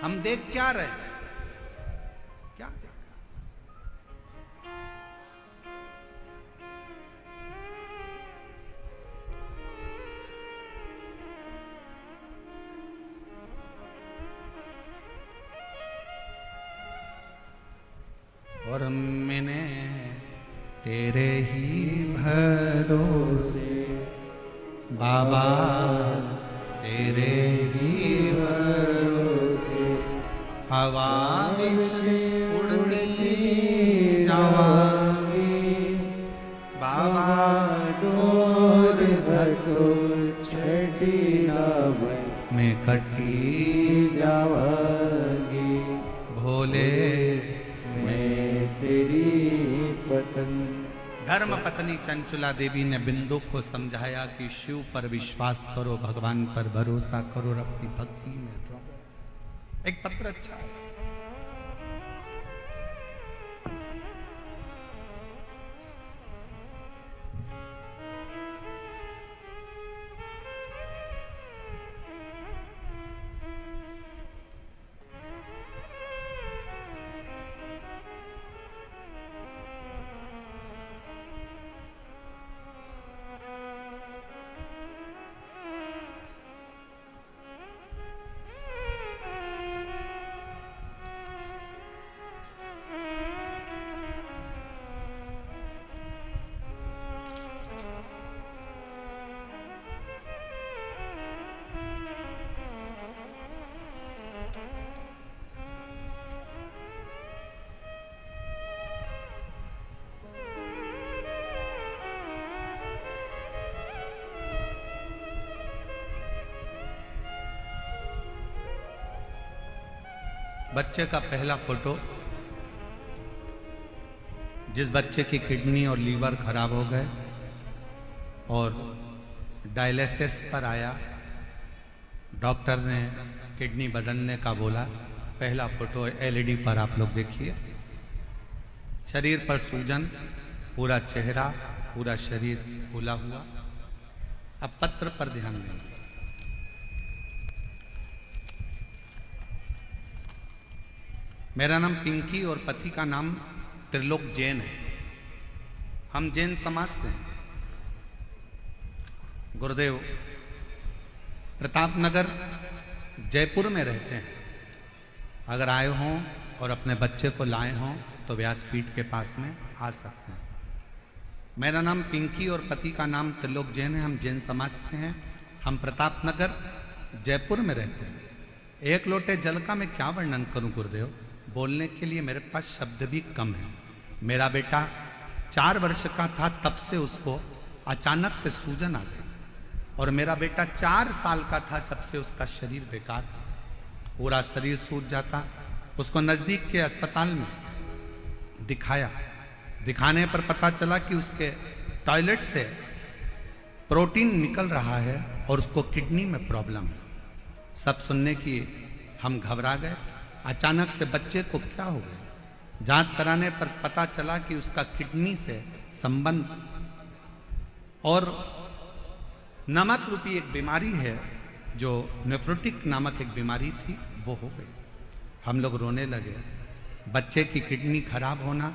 हम देख क्या रहे, क्या और मैंने तेरे ही भरोसे बाबा, तेरे ही भरोसे हवा में उड़ती जावांगी बाबा, डोर घटो छठी में कटी जावांगी भोले मैं तेरी पत्नी। धर्म पत्नी चंचुला देवी ने बिंदु को समझाया कि शिव पर विश्वास करो, भगवान पर भरोसा करो और अपनी भक्ति में रहो। एक पत्र अच्छा है। बच्चे का पहला फोटो, जिस बच्चे की किडनी और लीवर खराब हो गए और डायलिसिस पर आया, डॉक्टर ने किडनी बदलने का बोला। पहला फोटो एलईडी पर आप लोग देखिए। शरीर पर सूजन, पूरा चेहरा, पूरा शरीर फूला हुआ। अब पत्र पर ध्यान देंगे। मेरा नाम पिंकी और पति का नाम त्रिलोक जैन है। हम जैन समाज से हैं। गुरुदेव प्रतापनगर जयपुर में रहते हैं। अगर आए हों और अपने बच्चे को लाए हों तो व्यासपीठ के पास में आ सकते हैं। मेरा नाम पिंकी और पति का नाम त्रिलोक जैन है। हम जैन समाज से हैं। हम प्रतापनगर जयपुर में रहते हैं। एक लोटे जल का मैं क्या वर्णन करूं गुरुदेव, बोलने के लिए मेरे पास शब्द भी कम है। मेरा बेटा 4 वर्ष का था तब से उसको अचानक से सूजन आ गई, और मेरा बेटा 4 साल का था जब से उसका शरीर बेकार था। पूरा शरीर सूज जाता। उसको नजदीक के अस्पताल में दिखाया। दिखाने पर पता चला कि उसके टॉयलेट से प्रोटीन निकल रहा है और उसको किडनी में प्रॉब्लम है। सब सुनने की हम घबरा गए। अचानक से बच्चे को क्या हो गया? जांच कराने पर पता चला कि उसका किडनी से संबंध और नमक रूपी एक बीमारी है, जो नेफ्रोटिक नामक एक बीमारी थी, वो हो गई। हम लोग रोने लगे। बच्चे की किडनी खराब होना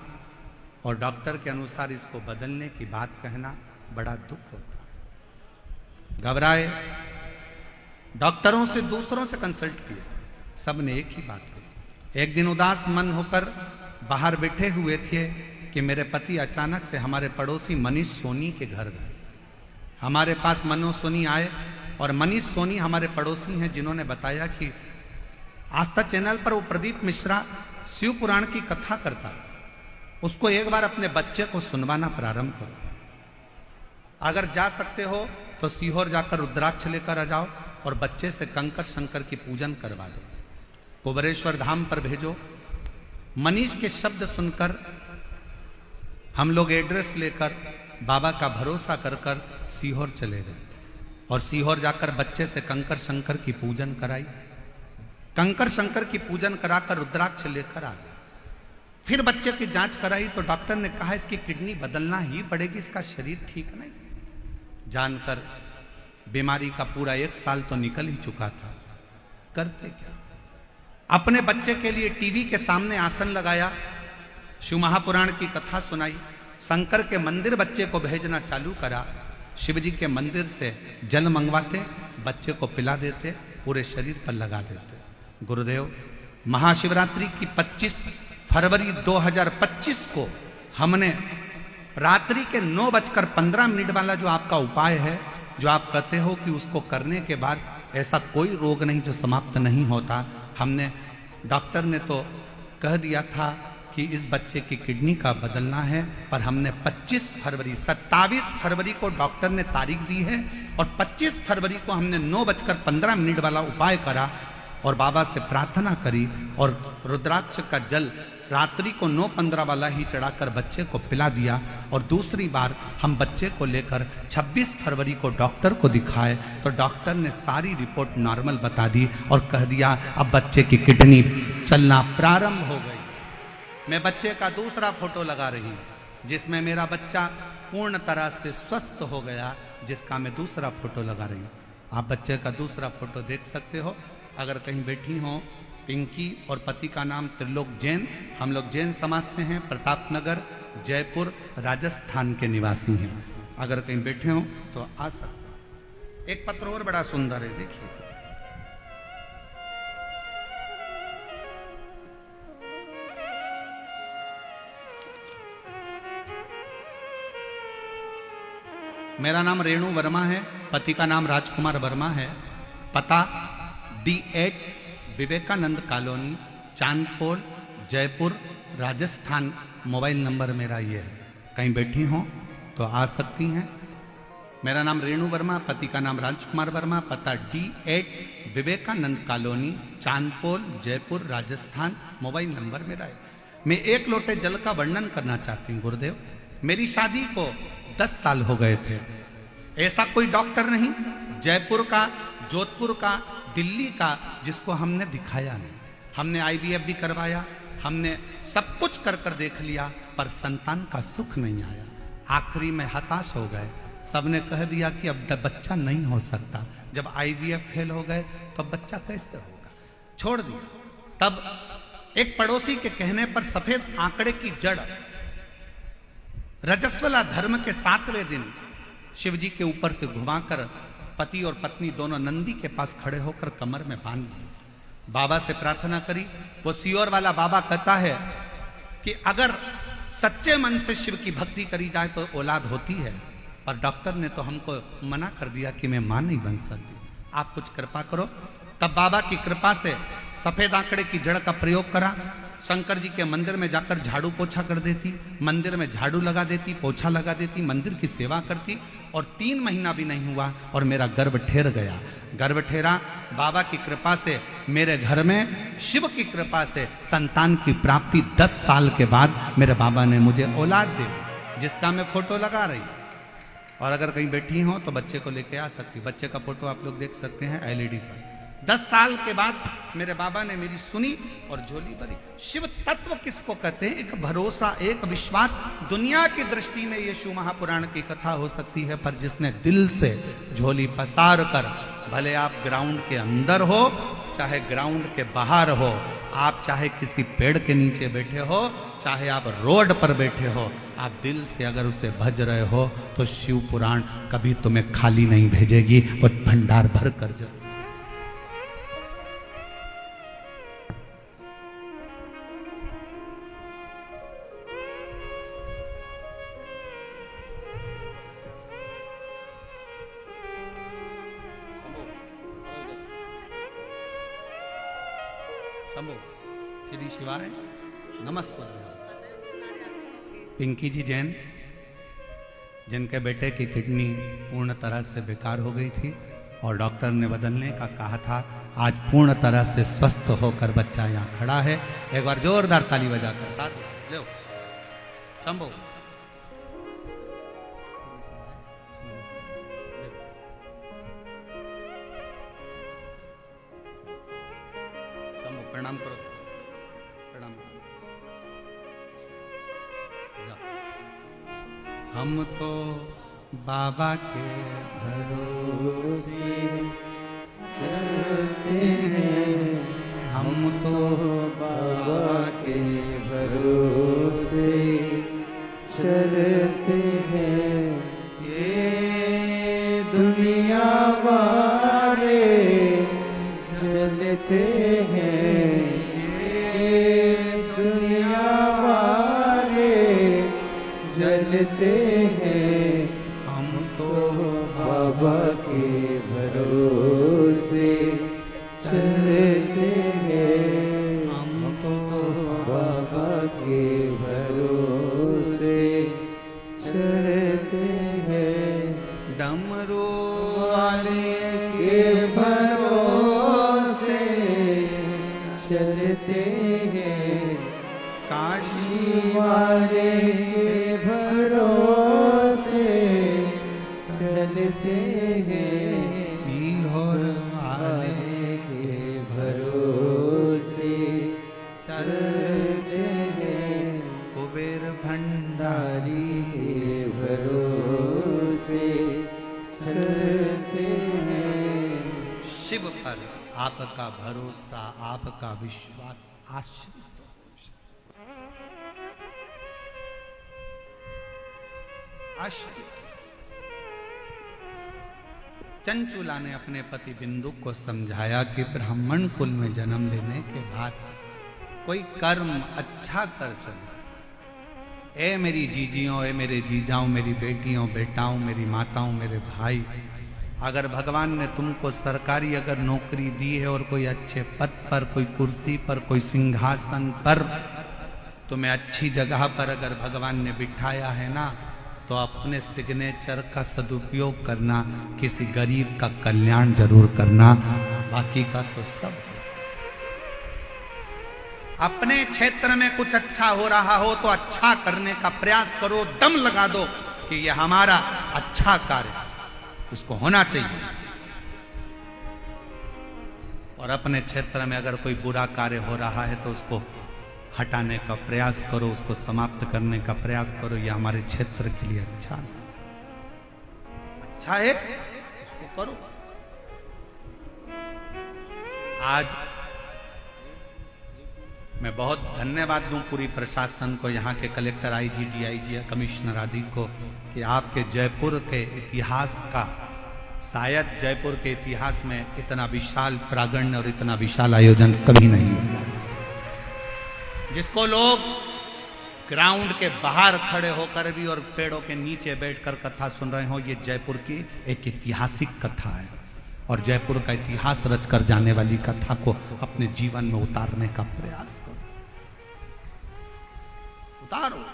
और डॉक्टर के अनुसार इसको बदलने की बात कहना बड़ा दुख होता है। घबराए। डॉक्टरों से, दूसरों से कंसल्ट किए। सब ने एक ही बात कही। एक दिन उदास मन होकर बाहर बैठे हुए थे कि मेरे पति अचानक से हमारे पड़ोसी मनीष सोनी के घर गए। हमारे पास मनोज सोनी आए और मनीष सोनी हमारे पड़ोसी हैं, जिन्होंने बताया कि आस्था चैनल पर वो प्रदीप मिश्रा शिव पुराण की कथा करता है, उसको एक बार अपने बच्चे को सुनवाना प्रारंभ करो। अगर जा सकते हो तो सीहोर जाकर रुद्राक्ष लेकर आ जाओ और बच्चे से कंकर शंकर की पूजन करवा दो। कुबरेश्वर धाम पर भेजो। मनीष के शब्द सुनकर हम लोग एड्रेस लेकर बाबा का भरोसा कर कर सीहोर चले गए और सीहोर जाकर बच्चे से कंकर शंकर की पूजन कराई। कंकर शंकर की पूजन कराकर रुद्राक्ष लेकर आ गए। फिर बच्चे की जांच कराई तो डॉक्टर ने कहा इसकी किडनी बदलना ही पड़ेगी, इसका शरीर ठीक नहीं। जानकर बीमारी का पूरा 1 साल तो निकल ही चुका था, करते क्या। अपने बच्चे के लिए टीवी के सामने आसन लगाया, शिव महापुराण की कथा सुनाई, शंकर के मंदिर बच्चे को भेजना चालू करा। शिव जी के मंदिर से जल मंगवाते, बच्चे को पिला देते, पूरे शरीर पर लगा देते। गुरुदेव, महाशिवरात्रि की 25 फरवरी 2025 को हमने रात्रि के 9:15 वाला जो आपका उपाय है, जो आप कहते हो कि उसको करने के बाद ऐसा कोई रोग नहीं जो समाप्त नहीं होता, हमने, डॉक्टर ने तो कह दिया था कि इस बच्चे की किडनी का बदलना है, पर हमने 27 फरवरी को डॉक्टर ने तारीख दी है और 25 फरवरी को हमने 9:15 वाला उपाय करा और बाबा से प्रार्थना करी और रुद्राक्ष का जल रात्रि को 9:15 वाला ही चढ़ाकर बच्चे को पिला दिया। और दूसरी बार हम बच्चे को लेकर 26 फरवरी को डॉक्टर को दिखाए तो डॉक्टर ने सारी रिपोर्ट नॉर्मल बता दी और कह दिया अब बच्चे की किडनी चलना प्रारंभ हो गई। मैं बच्चे का दूसरा फोटो लगा रही हूँ जिसमें मेरा बच्चा पूर्ण तरह से स्वस्थ हो गया, जिसका मैं दूसरा फोटो लगा रही हूँ। आप बच्चे का दूसरा फोटो देख सकते हो। अगर कहीं बैठी हो, पिंकी और पति का नाम त्रिलोक जैन, हम लोग जैन समाज से हैं, प्रताप नगर जयपुर राजस्थान के निवासी हैं। अगर कहीं बैठे हो तो आ सकते। एक पत्र और बड़ा सुंदर है, देखिए। मेरा नाम रेणु वर्मा है, पति का नाम राजकुमार वर्मा है, पता D8 Vivekanand colony, Chandpol, Jaipur, Rajasthan. Mobile number मेरा ये है, कहीं बैठी हो तो आ सकती हैं। मेरा नाम रेणु वर्मा, पति का नाम राजकुमार वर्मा, पता D8 Vivekanand colony, Chandpol, Jaipur, Rajasthan. Mobile number मेरा है। मैं 1 लोटे जल का वर्णन करना चाहती हूँ। गुरुदेव, मेरी शादी को 10 साल हो गए थे। ऐसा कोई डॉक्टर नहीं जयपुर का, जोधपुर का, दिल्ली का जिसको हमने दिखाया नहीं। हमने IVF भी करवाया, हमने सब कुछ कर कर देख लिया, पर संतान का सुख नहीं आया। आखिरी में हताश हो गए। सबने कह दिया कि अब बच्चा नहीं हो सकता। जब IVF फेल हो गए तो बच्चा कैसे होगा, छोड़ दिया। तब एक पड़ोसी के कहने पर सफेद आंकड़े की जड़ रजस्वला धर्म के 7वें दिन शिव जी के ऊपर से घुमाकर पति और पत्नी दोनों नंदी के पास खड़े होकर कमर में बांध दी। बाबा से प्रार्थना करी। वो सीहोर वाला बाबा कहता है कि अगर सच्चे मन से शिव की भक्ति करी जाए तो औलाद होती है, पर डॉक्टर ने तो हमको मना कर दिया कि मैं मां नहीं बन सकती, आप कुछ कृपा करो। तब बाबा की कृपा से सफेद आंकड़े की जड़ का प्रयोग करा। शंकर जी के मंदिर में जाकर झाड़ू पोछा कर देती, मंदिर में झाड़ू लगा देती, पोछा लगा देती, मंदिर की सेवा करती, और 3 महीना भी नहीं हुआ और मेरा गर्भ ठहर गया। गर्भ ठहरा, बाबा की कृपा से मेरे घर में शिव की कृपा से संतान की प्राप्ति 10 साल के बाद मेरे बाबा ने मुझे औलाद दे दी, जिसका मैं फोटो लगा रही। और अगर कहीं बैठी हो तो बच्चे को लेके आ सकती। बच्चे का फोटो आप लोग देख सकते हैं LED पर। 10 साल के बाद मेरे बाबा ने मेरी सुनी और झोली भरी। शिव तत्व किसको कहते हैं? एक भरोसा, एक विश्वास। दुनिया की दृष्टि में ये शिव महापुराण की कथा हो सकती है, पर जिसने दिल से झोली पसार कर, भले आप ग्राउंड के अंदर हो चाहे ग्राउंड के बाहर हो, आप चाहे किसी पेड़ के नीचे बैठे हो, चाहे आप रोड पर बैठे हो, आप दिल से अगर उसे भज रहे हो तो शिव पुराण कभी तुम्हें खाली नहीं भेजेगी, वो भंडार भर कर जरूर। शंभो श्री शिवाय नमस्ते। पिंकी जी जैन, जिनके बेटे की किडनी पूर्ण तरह से बेकार हो गई थी और डॉक्टर ने बदलने का कहा था, आज पूर्ण तरह से स्वस्थ होकर बच्चा यहाँ खड़ा है। एक बार जोरदार ताली बजाकर साथ ले शंभो। शंभो प्रणाम करो, प्रणाम। हम तो बाबा के भरोसे चलते हैं, हम तो बाबा के भरोसे चलते हैं। ये दुनिया वाले जलते हैं, ये दुनिया वाले जलते हैं। हम तो बाबा के भरोसे चलते हैं, हम तो बाबा के भरोसे चलते हैं। डमरू वाले के भरोसे चलते हैं, काशी वाले के भरोसे चलते हैं। सीहोर वाले के भरोसे चलते हैं, कुबेर भंडारी के भरोसे चलते हैं। शिव पर आपका भरोसा, आपका विश्वास आश्रित। चंचुला ने अपने पति बिंदु को समझाया कि ब्राह्मण कुल में जन्म लेने के बाद कोई कर्म अच्छा कर चलो। ए मेरी जीजियों, ए मेरे जीजाओं, मेरी बेटियों, बेटाओं, मेरी माताओं, मेरे भाई, अगर भगवान ने तुमको सरकारी अगर नौकरी दी है और कोई अच्छे पद पर, कोई कुर्सी पर, कोई सिंहासन पर, तुम्हें अच्छी जगह पर अगर भगवान ने बिठाया है ना, तो अपने सिग्नेचर का सदुपयोग करना, किसी गरीब का कल्याण जरूर करना, बाकी का तो सब। अपने क्षेत्र में कुछ अच्छा हो रहा हो तो अच्छा करने का प्रयास करो, दम लगा दो कि यह हमारा अच्छा कार्य, उसको होना चाहिए। और अपने क्षेत्र में अगर कोई बुरा कार्य हो रहा है तो उसको हटाने का प्रयास करो, उसको समाप्त करने का प्रयास करो। यह हमारे क्षेत्र के लिए अच्छा नहीं, अच्छा है उसको करो। आज मैं बहुत धन्यवाद दूं पूरी प्रशासन को, यहाँ के कलेक्टर, आईजी, डीआईजी, कमिश्नर आदि को, कि आपके जयपुर के इतिहास का, शायद जयपुर के इतिहास में इतना विशाल प्रांगण और इतना विशाल आयोजन कभी नहीं हुआ, जिसको लोग ग्राउंड के बाहर खड़े होकर भी और पेड़ों के नीचे बैठकर कथा सुन रहे हो। ये जयपुर की एक ऐतिहासिक कथा है और जयपुर का इतिहास रचकर जाने वाली कथा को अपने जीवन में उतारने का प्रयास करो, उतारो।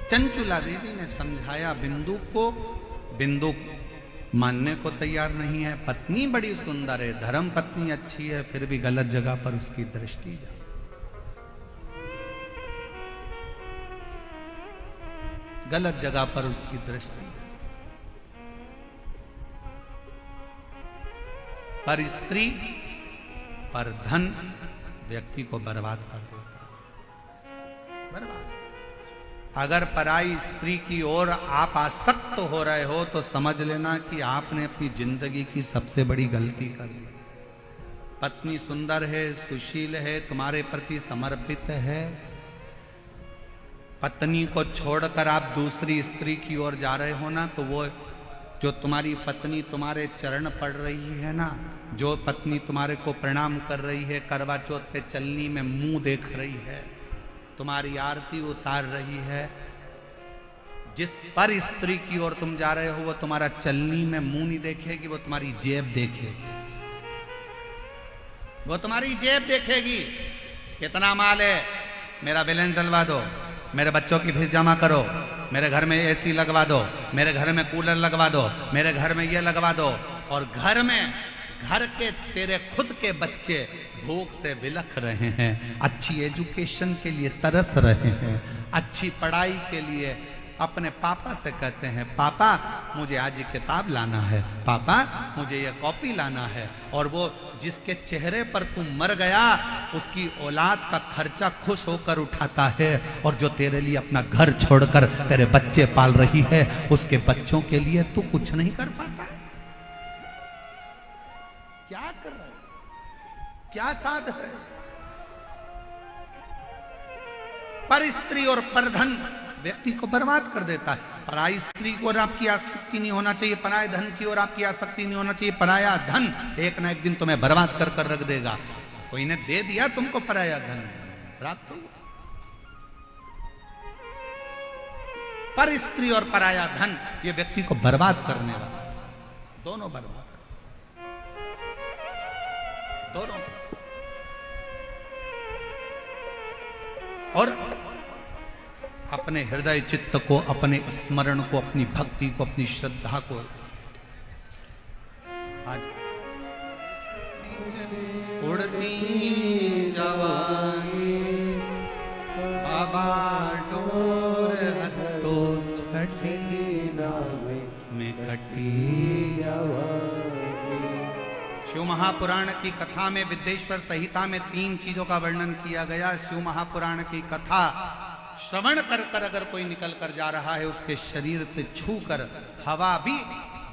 चंचुला देवी ने समझाया बिंदु को, बिंदु मानने को तैयार नहीं है। पत्नी बड़ी सुंदर है, धर्म पत्नी अच्छी है, फिर भी गलत जगह पर उसकी दृष्टि जाए। गलत जगह पर उसकी दृष्टि, पर स्त्री, पर धन व्यक्ति को बर्बाद कर देता है, बर्बाद। अगर पराई स्त्री की ओर आप आसक्त हो रहे हो तो समझ लेना कि आपने अपनी जिंदगी की सबसे बड़ी गलती कर दी। पत्नी सुंदर है, सुशील है, तुम्हारे प्रति समर्पित है, पत्नी को छोड़कर आप दूसरी स्त्री की ओर जा रहे हो ना, तो वो जो तुम्हारी पत्नी तुम्हारे चरण पड़ रही है ना, जो पत्नी तुम्हारे को प्रणाम कर रही है, करवा चौथ पे चलनी में मुंह देख रही है, तुम्हारी आरती उतार रही है, जिस पर स्त्री की ओर तुम जा रहे हो वो तुम्हारा चलनी में मुंह नहीं देखेगी, वो तुम्हारी जेब देखेगी। वो तुम्हारी जेब देखेगी। कितना माल है, मेरा बैलेंस डलवा दो, मेरे बच्चों की फीस जमा करो, मेरे घर में एसी लगवा दो, मेरे घर में कूलर लगवा दो, मेरे घर में ये लगवा दो। और घर के तेरे खुद के बच्चे भूख से बिलख रहे हैं, अच्छी एजुकेशन के लिए तरस रहे हैं, अच्छी पढ़ाई के लिए अपने पापा से कहते हैं, पापा मुझे आज ये किताब लाना है, पापा मुझे ये कॉपी लाना है। और वो जिसके चेहरे पर तू मर गया उसकी औलाद का खर्चा खुश होकर उठाता है, और जो तेरे लिए अपना घर छोड़कर तेरे बच्चे पाल रही है उसके बच्चों के लिए तू कुछ नहीं कर पाता। क्या कर रहा है, क्या साध है। पर स्त्री और परधन व्यक्ति को बर्बाद कर देता है। पराई स्त्री की ओर आपकी आसक्ति नहीं होना चाहिए, पराये धन की ओर आपकी आसक्ति नहीं होना चाहिए। पराया धन एक ना एक दिन तुम्हें बर्बाद कर कर रख देगा। कोई ने दे दिया तुमको पराया धन, प्राप्त हो। पर स्त्री और पराया धन ये व्यक्ति को बर्बाद करने वाला, दोनों बर्बाद, दोनों। और अपने हृदय चित्त को, अपने स्मरण को, अपनी भक्ति को, अपनी श्रद्धा को आज उड़ती जवानी बाबा डोर हत्तो छठी नावे में कटी। शिव महापुराण की कथा में, विद्येश्वर संहिता में 3 चीजों का वर्णन किया गया। शिव महापुराण की कथा श्रवण कर कर अगर कोई निकल कर जा रहा है, उसके शरीर से छू कर हवा भी,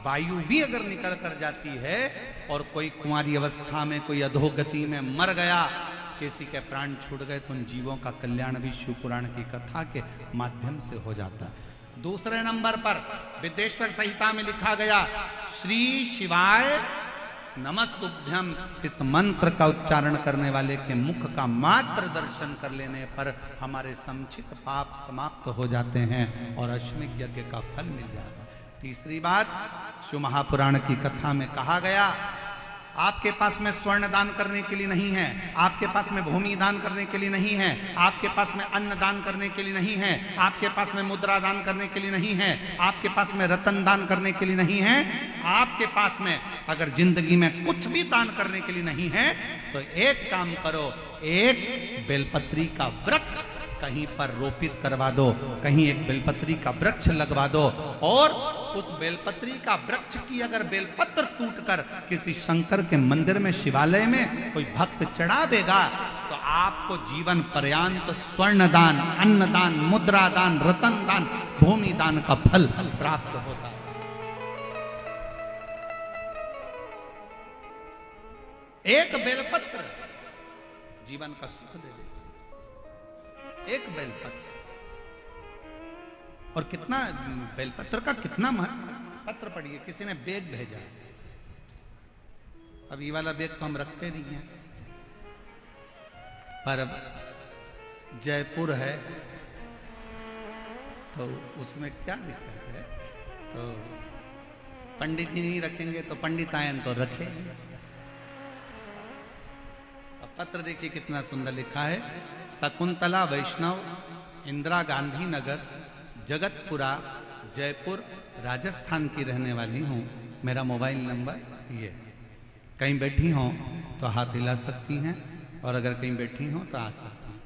वायु भी अगर निकल कर जाती है, और कोई कुंवारी अवस्था में, कोई अधोगति में मर गया, किसी के प्राण छूट गए, तो उन जीवों का कल्याण भी शिव पुराण की कथा के माध्यम से हो जाता है। दूसरे नंबर पर विद्येश्वर संहिता में लिखा गया, श्री शिवाय नमस्तुभ्यम, इस मंत्र का उच्चारण करने वाले के मुख का मात्र दर्शन कर लेने पर हमारे संचित पाप समाप्त हो जाते हैं और अश्वमेध यज्ञ का फल मिल जाता है। तीसरी बात, शिव महापुराण की कथा में कहा गया, आपके पास में स्वर्ण दान करने के लिए नहीं है, आपके पास में भूमि दान करने के लिए नहीं है, आपके पास में अन्न दान करने के लिए नहीं है, आपके पास में मुद्रा दान करने के लिए नहीं है, आपके पास में रतन दान करने के लिए नहीं है, आपके पास में अगर जिंदगी में कुछ भी दान करने के लिए नहीं है, तो एक काम करो, एक बेलपत्री का वृक्ष कहीं पर रोपित करवा दो, कहीं एक बेलपत्री का वृक्ष लगवा दो, और उस बेलपत्री का वृक्ष की अगर बेलपत्र टूटकर किसी शंकर के मंदिर में, शिवालय में कोई भक्त चढ़ा देगा, तो आपको जीवन पर्यंत स्वर्ण दान, अन्न दान, मुद्रा दान, रतन दान, भूमि दान का फल प्राप्त होता है। एक बेलपत्र जीवन का सुख दे दे, एक बेलपत्र। और कितना बेलपत्र का कितना महत्व। पत्र पढ़िए, किसी ने बैग भेजा, अब ये वाला बैग तो हम रखते नहीं हैं, पर अब जयपुर है तो उसमें क्या दिक्कत है, तो पंडित जी नहीं रखेंगे तो पंडितायन तो रखेंगे। अब पत्र देखिए कितना सुंदर लिखा है, शकुंतला वैष्णव, इंदिरा गांधी नगर, जगतपुरा, जयपुर, राजस्थान की रहने वाली हूँ। मेरा मोबाइल नंबर ये, कहीं बैठी हो तो हाथ हिला सकती हैं, और अगर कहीं बैठी हो तो आ सकती हैं।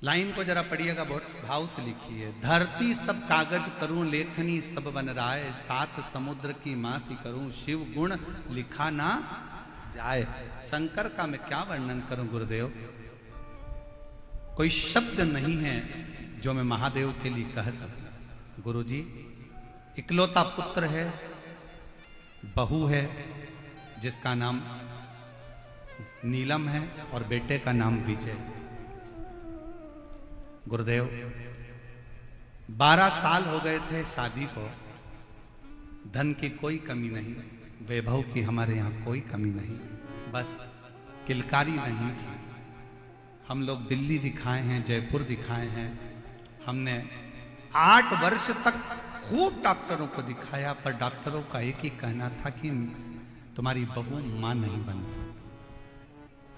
लाइन को जरा पढ़िएगा, बहुत भाव से लिखी है। धरती सब कागज करूं, लेखनी सब बन राय, सात समुद्र की मासी करूं, शिव गुण लिखा ना जाए। शंकर का मैं क्या वर्णन करूं गुरुदेव, कोई शब्द नहीं है जो मैं महादेव के लिए कह सकूं। गुरुजी इकलौता पुत्र है, बहू है जिसका नाम नीलम है, और बेटे का नाम विजय। गुरुदेव 12 साल हो गए थे शादी को, धन की कोई कमी नहीं, वैभव की हमारे यहाँ कोई कमी नहीं, बस किलकारी नहीं थी। हम लोग दिल्ली दिखाए हैं, जयपुर दिखाए हैं, हमने 8 वर्ष तक खूब डॉक्टरों को दिखाया, पर डॉक्टरों का एक ही कहना था कि तुम्हारी बहू मां नहीं बन सकती।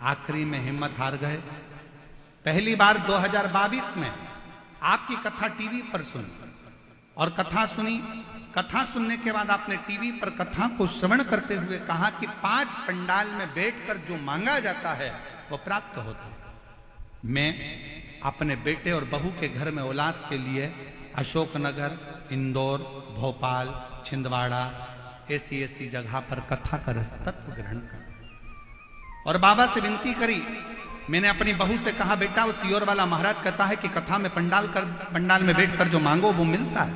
आखिरी में हिम्मत हार गए। पहली बार 2022 में आपकी कथा टीवी पर सुनी और कथा सुनी। कथा सुनने के बाद आपने टीवी पर कथा को श्रवण करते हुए कहा कि 5 पंडाल में बैठकर जो मांगा जाता है वो प्राप्त होता है। मैं अपने बेटे और बहू के घर में औलाद के लिए अशोकनगर, इंदौर, भोपाल, छिंदवाड़ा ऐसी जगह पर कथा का रसतत्व ग्रहण कर और बाबा से विनती करी। मैंने अपनी बहू से कहा, बेटा वो सियोर वाला महाराज कहता है कि कथा में पंडाल में बैठकर जो मांगो वो मिलता है।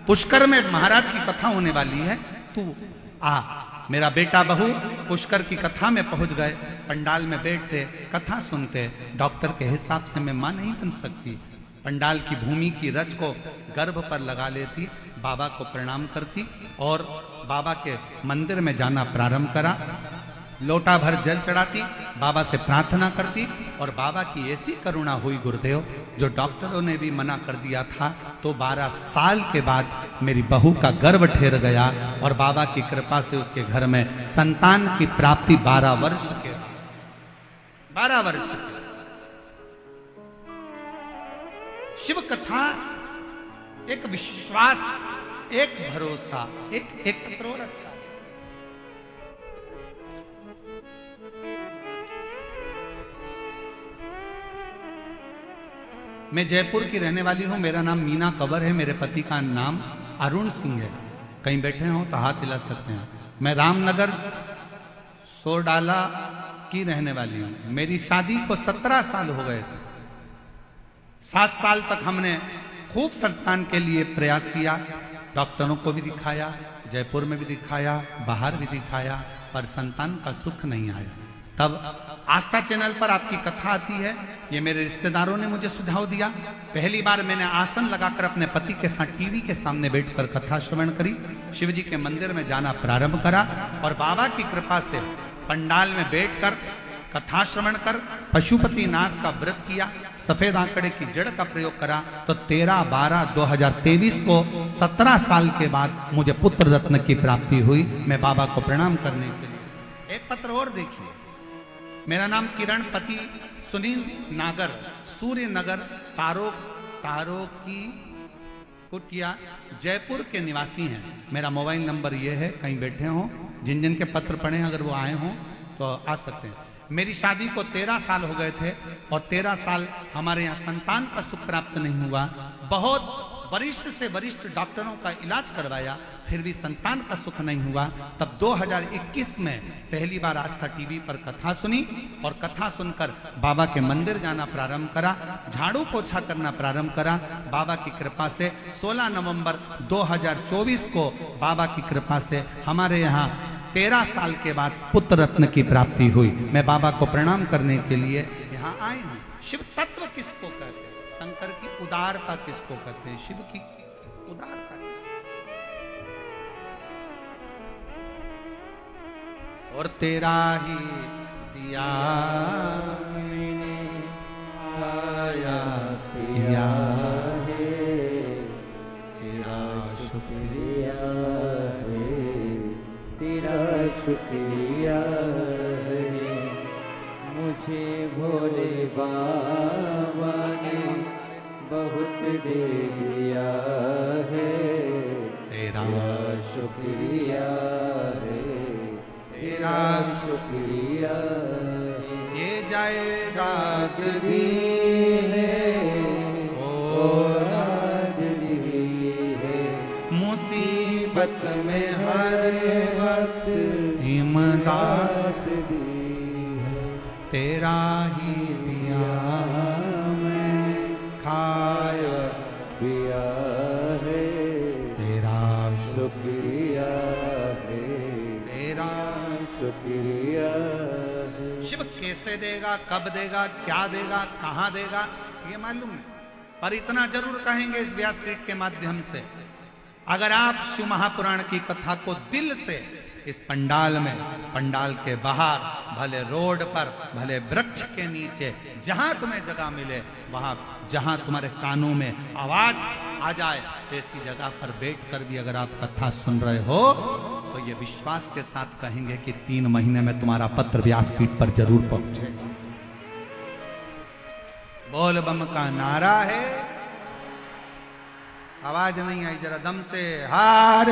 पुष्कर में महाराज की कथा होने वाली है, तू आ। मेरा बेटा बहू पुष्कर की कथा में पहुंच गए। पंडाल में बैठते, कथा सुनते। डॉक्टर के हिसाब से मैं मां नहीं बन सकती। पंडाल की भूमि की रज को गर्भ पर लगा लेती, बाबा को प्रणाम करती और बाबा के मंदिर में जाना प्रारंभ करा। लोटा भर जल चढ़ाती, बाबा से प्रार्थना करती और बाबा की ऐसी करुणा हुई गुरुदेव, जो डॉक्टरों ने भी मना कर दिया था, तो 12 साल के बाद मेरी बहू का गर्भ ठहर गया और बाबा की कृपा से उसके घर में संतान की प्राप्ति 12 वर्ष के 12 वर्ष के। शिव कथा एक विश्वास, एक भरोसा, एक प्रोरक्षा। मैं जयपुर की रहने वाली हूं। मेरा नाम मीना कंवर है। मेरे पति का नाम अरुण सिंह है। कहीं बैठे हो तो हाथ हिला सकते हैं। मैं रामनगर सोरडाला की रहने वाली हूं। मेरी शादी को 17 साल हो गए थे। 7 साल तक हमने खूब संतान के लिए प्रयास किया। डॉक्टरों को भी दिखाया, जयपुर में भी दिखाया, बाहर भी दिखाया, पर संतान का सुख नहीं आया। तब आस्था चैनल पर आपकी कथा आती है। ये मेरे रिश्तेदारों ने मुझे सुझाव दिया। पहली बार मैंने आसन लगाकर अपने पति के साथ टीवी के सामने बैठकर कथा श्रवण करी। शिवजी के मंदिर में जाना प्रारंभ करा और बाबा की कृपा से पंडाल में बैठकर कथा श्रवण कर पशुपति नाथ का व्रत किया। सफेद आंकड़े की जड़ का प्रयोग करा तो 13/12/2023 को 17 साल के बाद मुझे पुत्र रत्न की प्राप्ति हुई। मैं बाबा को प्रणाम करने के लिए एक पत्र और देखिए। मेरा नाम किरण, पति सुनील नागर, सूर्य नगर, तारो की कुटिया, जयपुर के निवासी हैं। मेरा मोबाइल नंबर ये है, कहीं बैठे हो, जिन जिन के पत्र पढ़े अगर वो आए हों तो आ सकते हैं। मेरी शादी को 13 साल हो गए थे और 13 साल हमारे यहाँ संतान का सुख प्राप्त नहीं हुआ। बहुत वरिष्ठ से वरिष्ठ डॉक्टरों का इलाज करवाया, फिर भी संतान का सुख नहीं हुआ। तब 2021 में पहली बार आस्था टीवी पर कथा सुनी और कथा सुनकर बाबा के मंदिर जाना प्रारंभ करा, झाड़ू पोछा करना प्रारंभ करा। बाबा की कृपा से 16 नवंबर 2024 को बाबा की कृपा से हमारे यहाँ 13 साल के बाद पुत्र रत्न की प्राप्ति हुई। मैं बाबा को प्रणाम करने के लिए यहाँ आए हूँ। शिव तत्व किसको कहते हैं? शंकर की उदारता किसको कहते हैं? शिव की उदारता। और तेरा ही दिया मैंने खाया पिया है, तेरा शुक्रिया है, तेरा शुक्रिया है। मुझे भोले बाबा ने बहुत दे दिया है, तेरा शुक्रिया है, तेरा शुक्रिया। ये जायदाद दी है और राज दी है, मुसीबत में हर वक्त इमदाद दी है। तेरा ही दिया मैं खाया पिया है, तेरा शुक्रिया है, तेरा। शुक्रिया है। शिव कैसे देगा, कब देगा, क्या देगा, कहां देगा, ये मालूम नहीं, पर इतना जरूर कहेंगे इस व्यासपीठ के माध्यम से, अगर आप शिव महापुराण की कथा को दिल से इस पंडाल में, पंडाल के बाहर, भले रोड पर, भले वृक्ष के नीचे, जहां तुम्हें जगह मिले वहां, जहां तुम्हारे कानों में आवाज आ जाए, ऐसी जगह पर बैठकर भी अगर आप कथा सुन रहे हो तो ये विश्वास के साथ कहेंगे कि 3 महीने में तुम्हारा पत्र व्यासपीठ पर जरूर पहुंचेगा। बोल बम का नारा है। आवाज नहीं आई, जरा दम से। हर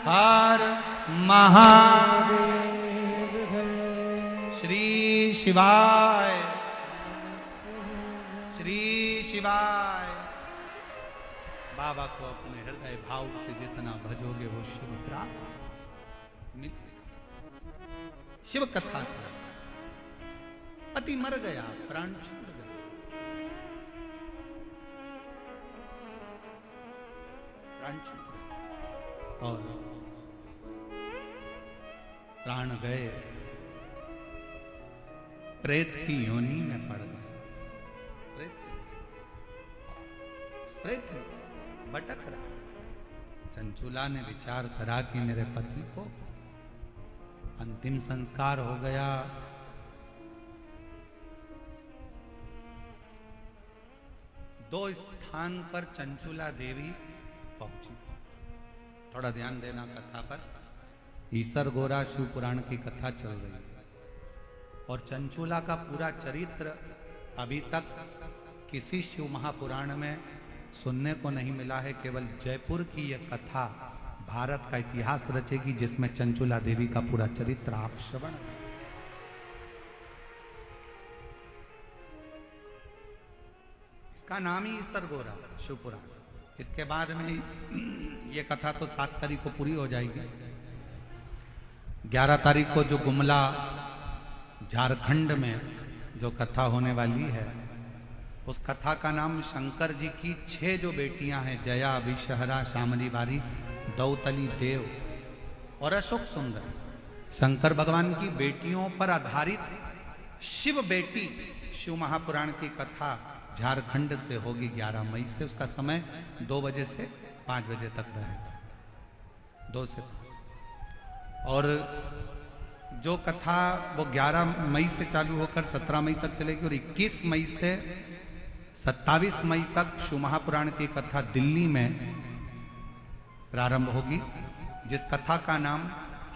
हर महादेव, श्री शिवाय, श्री शिवाय। बाबा को अपने हृदय भाव से जितना भजोगे वो शिव प्राप्त मिलेगा। शिव कथा का पति मर गया, प्राण छूट गया, और प्राण गए, प्रेत की योनि में पड़ गए। प्रेत भटक रहा। चंचुला ने विचार करा कि मेरे पति को अंतिम संस्कार हो गया, दो स्थान पर चंचुला देवी पहुंची। थोड़ा ध्यान देना कथा पर। ईसर गोरा शिव पुराण की कथा चल रही है और चंचुला का पूरा चरित्र अभी तक किसी शिव महापुराण में सुनने को नहीं मिला है। केवल जयपुर की यह कथा भारत का इतिहास रचेगी जिसमें चंचुला देवी का पूरा चरित्र आप श्रवण। इसका नाम ही ईसर गोरा शिव पुराण। इसके बाद में ये कथा तो 7 तारीख को पूरी हो जाएगी। 11 तारीख को जो गुमला झारखंड में जो कथा होने वाली है, उस कथा का नाम शंकर जी की 6 जो बेटियां हैं, जया, विषहरा, श्यामली बारी, दौतली देव और अशोक सुंदर, शंकर भगवान की बेटियों पर आधारित शिव बेटी शिव महापुराण की कथा झारखंड से होगी 11 मई से। उसका समय 2 बजे से 5 बजे तक रहेगा, 2 से 5। और जो कथा वो 11 मई से चालू होकर 17 मई तक चलेगी और 21 मई से 27 मई तक शिव महापुराण की कथा दिल्ली में प्रारंभ होगी, जिस कथा का नाम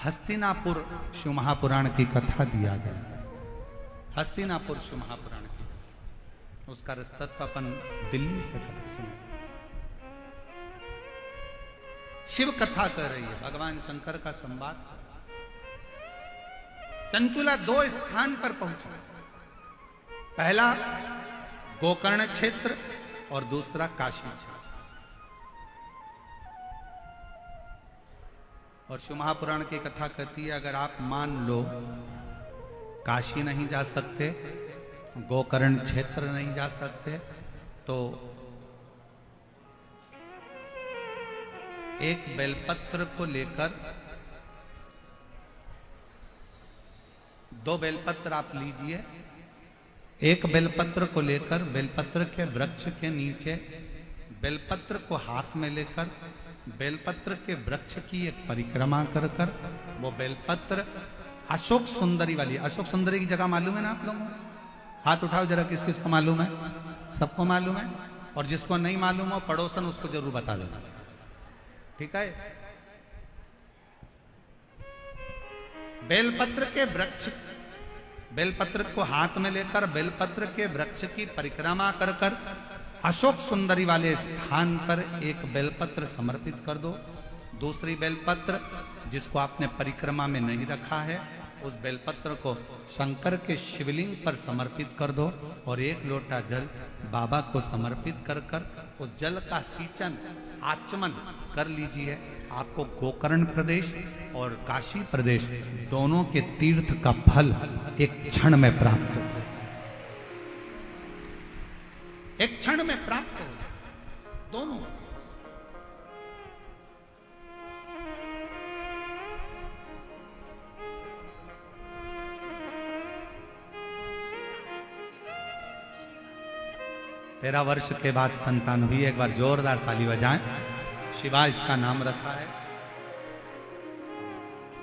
हस्तिनापुर शिव महापुराण की कथा दिया गया। हस्तिनापुर शिव महापुराण की कथा, उसका रस्तत्व अपन दिल्ली से कर सुने। शिव कथा कर रही है, भगवान शंकर का संवाद। चंचुला 2 स्थान पर पहुंचा। पहला गोकर्ण क्षेत्र और दूसरा काशी क्षेत्र। और शिव महापुराण की कथा कहती है, अगर आप मान लो काशी नहीं जा सकते, गोकर्ण क्षेत्र नहीं जा सकते, तो एक बेलपत्र को लेकर 2 बेलपत्र आप लीजिए। एक बेलपत्र को लेकर बेलपत्र के वृक्ष के नीचे, बेलपत्र को हाथ में लेकर बेलपत्र के वृक्ष की एक परिक्रमा कर कर वो बेलपत्र अशोक सुंदरी वाली, अशोक सुंदरी की जगह मालूम है ना आप लोगों को? हाथ उठाओ जरा, किस किस को मालूम है? सबको मालूम है। और जिसको नहीं मालूम हो पड़ोसन उसको जरूर बता देना, ठीक है? बेलपत्र के वृक्ष, बेलपत्र को हाथ में लेकर बेलपत्र के वृक्ष की परिक्रमा कर कर अशोक सुंदरी वाले स्थान पर एक बेलपत्र समर्पित कर दो। दूसरी बेलपत्र जिसको आपने परिक्रमा में नहीं रखा है, उस बेलपत्र को शंकर के शिवलिंग पर समर्पित कर दो और 1 लोटा जल बाबा को समर्पित कर कर उस जल का सींचन, आचमन कर लीजिए। आपको गोकर्ण प्रदेश और काशी प्रदेश दोनों के तीर्थ का फल एक क्षण में प्राप्त हो, एक क्षण में प्राप्त हो दोनों। तेरह वर्ष के बाद संतान हुई। एक बार जोरदार ताली बजाएं। शिवा इसका नाम रखा है।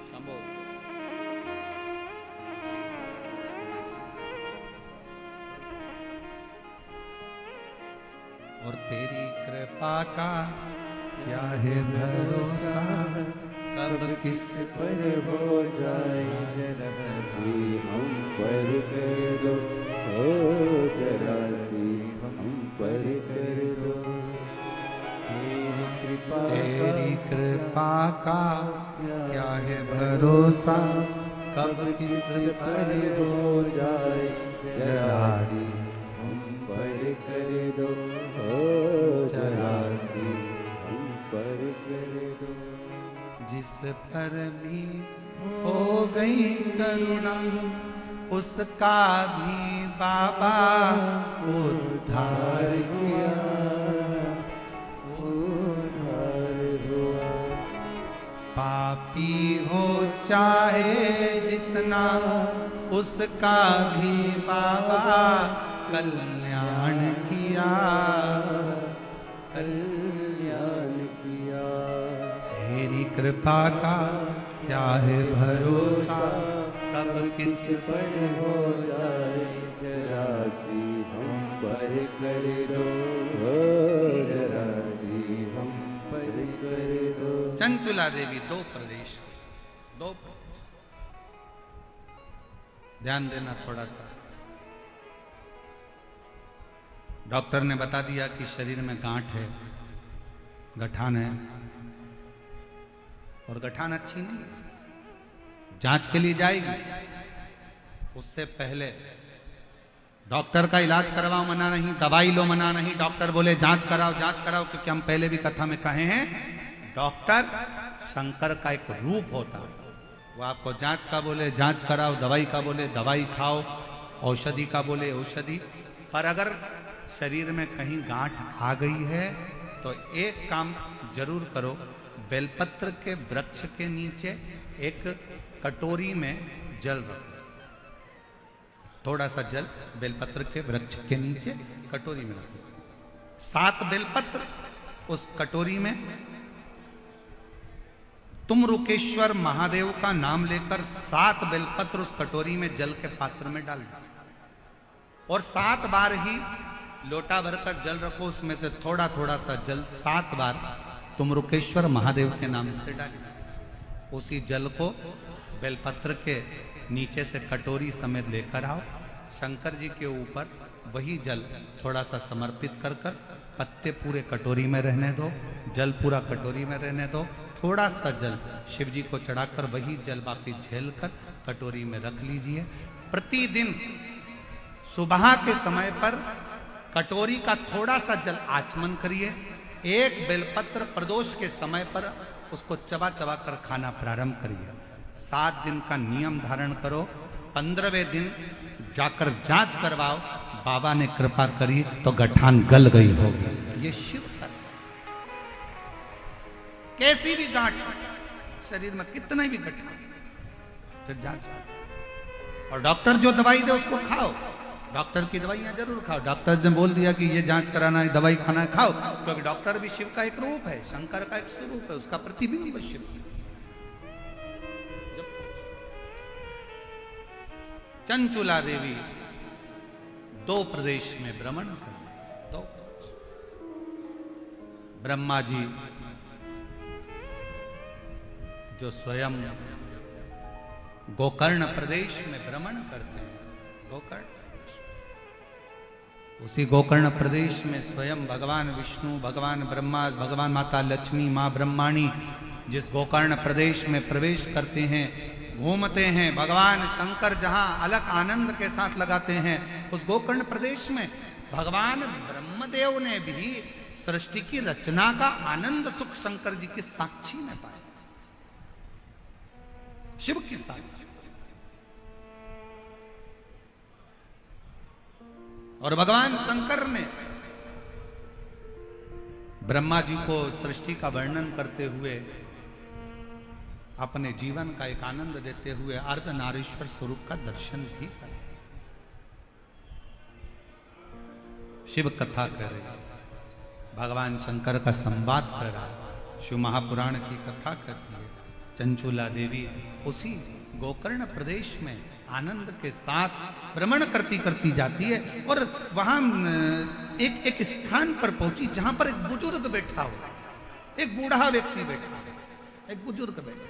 शंभो तेरी कृपा का क्या है भरोसा, कब किस पर हो जाए जरा सी हम पर कर दो, ओ जरा सी हम पर कर दो। तेरी कृपा का क्या है भरोसा, कब किस पर हो जाए जरा सी हम पर कर दो, ओ जरा सी हम पर कर दो। जिस पर भी हो गई करुणा, उसका भी बाबा उद्धार किया। पापी हो चाहे जितना, उसका भी बाबा कल्याण किया, कल्याण किया। तेरी कृपा का क्या है भरोसा, कब किस पर हो जाए जरा सी हम पर कर दो, हो जरा सी हम पर कर दो। चंचुला देवी दो प्रदेश, ध्यान देना थोड़ा सा। डॉक्टर ने बता दिया कि शरीर में गांठ है, गठान है, और गठान अच्छी नहीं है, जांच के लिए जाएगी। उससे पहले डॉक्टर का इलाज करवाओ मना नहीं, दवाई लो मना नहीं, डॉक्टर बोले जांच कराओ जांच कराओ, क्योंकि हम पहले भी कथा में कहे हैं डॉक्टर शंकर का एक रूप होता है। वो आपको जांच का बोले जांच कराओ, दवाई का बोले दवाई खाओ, औषधि का बोले औषधि। पर अगर शरीर में कहीं गांठ आ गई है तो एक काम जरूर करो, बेलपत्र के वृक्ष के नीचे एक कटोरी में जल रखो, थोड़ा सा जल बेलपत्र के वृक्ष के नीचे कटोरी में रखो। 7 बेलपत्र उस कटोरी में, तुम रुकेश्वर महादेव का नाम लेकर 7 बेलपत्र उस कटोरी में जल के पात्र में डाल दो, और 7 बार ही लोटा भरकर जल रखो, उसमें से थोड़ा थोड़ा सा जल 7 बार तुम रुकेश्वर महादेव के नाम से डालो। उसी जल को बेलपत्र के नीचे से कटोरी समेत लेकर आओ, शंकर जी के ऊपर वही जल थोड़ा सा समर्पित कर कर, पत्ते पूरे कटोरी में रहने दो, जल पूरा कटोरी में रहने दो, थोड़ा सा जल शिव जी को चढ़ाकर वही जल बाकी झेल कर कटोरी में रख लीजिए। प्रतिदिन सुबह के समय पर कटोरी का थोड़ा सा जल आचमन करिए, एक बेलपत्र प्रदोष के समय पर उसको चबा चबा कर खाना प्रारंभ करिए। 7 दिन का नियम धारण करो, 15वें दिन जाकर जांच करवाओ, बाबा ने कृपा करी तो गठान गल गई होगी। ये शिव का, कैसी भी गांठ शरीर में कितना भी गठान, फिर जांच। और डॉक्टर जो दवाई दे उसको खाओ, डॉक्टर की दवाइयां जरूर खाओ। डॉक्टर ने बोल दिया कि ये जांच कराना है, दवाई खाना है, खाओ, क्योंकि डॉक्टर भी शिव का एक रूप है, शंकर का एक स्वरूप है, उसका प्रतिबिंब है शिव। चंचुला देवी 2 प्रदेश में भ्रमण कर रहे, 2 ब्रह्मा जी जो स्वयं गोकर्ण प्रदेश में भ्रमण करते हैं, गोकर्ण, उसी गोकर्ण प्रदेश में स्वयं भगवान विष्णु, भगवान ब्रह्मा, भगवान माता लक्ष्मी, माँ ब्रह्माणी जिस गोकर्ण प्रदेश में प्रवेश करते हैं, घूमते हैं, भगवान शंकर जहां अलग आनंद के साथ लगाते हैं, उस गोकर्ण प्रदेश में भगवान ब्रह्मदेव ने भी सृष्टि की रचना का आनंद सुख शंकर जी की साक्षी में पाया, शिव की साक्षी। और भगवान शंकर ने ब्रह्मा जी को सृष्टि का वर्णन करते हुए, अपने जीवन का एक आनंद देते हुए अर्धनारीश्वर स्वरूप का दर्शन भी करें। शिव कथा करे, भगवान शंकर का संवाद कर रहा है, शिव महापुराण की कथा करती है। चंचुला देवी उसी गोकर्ण प्रदेश में आनंद के साथ भ्रमण करती करती जाती है और वहां एक एक स्थान पर पहुंची जहां पर एक बुजुर्ग बैठा हो, एक बूढ़ा व्यक्ति बैठा हो, एक बुजुर्ग बैठा।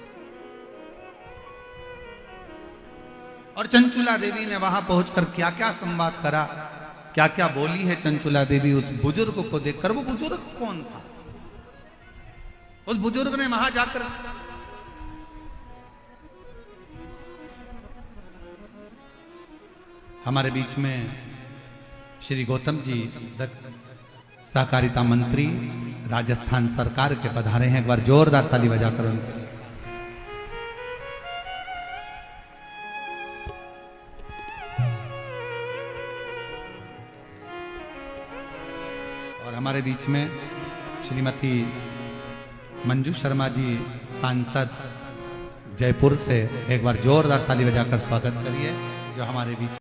और चंचुला देवी ने वहां पहुंचकर क्या क्या संवाद करा, क्या क्या बोली है चंचुला देवी उस बुजुर्ग को देखकर। वो बुजुर्ग कौन था? उस बुजुर्ग ने वहां जाकर हमारे बीच में श्री गौतम जी सहकारिता मंत्री राजस्थान सरकार के पधारे हैं। एक बार जोरदार ताली बजाकर उनके और हमारे बीच में श्रीमती मंजू शर्मा जी सांसद जयपुर से, एक बार जोरदार ताली बजाकर स्वागत करिए जो हमारे बीच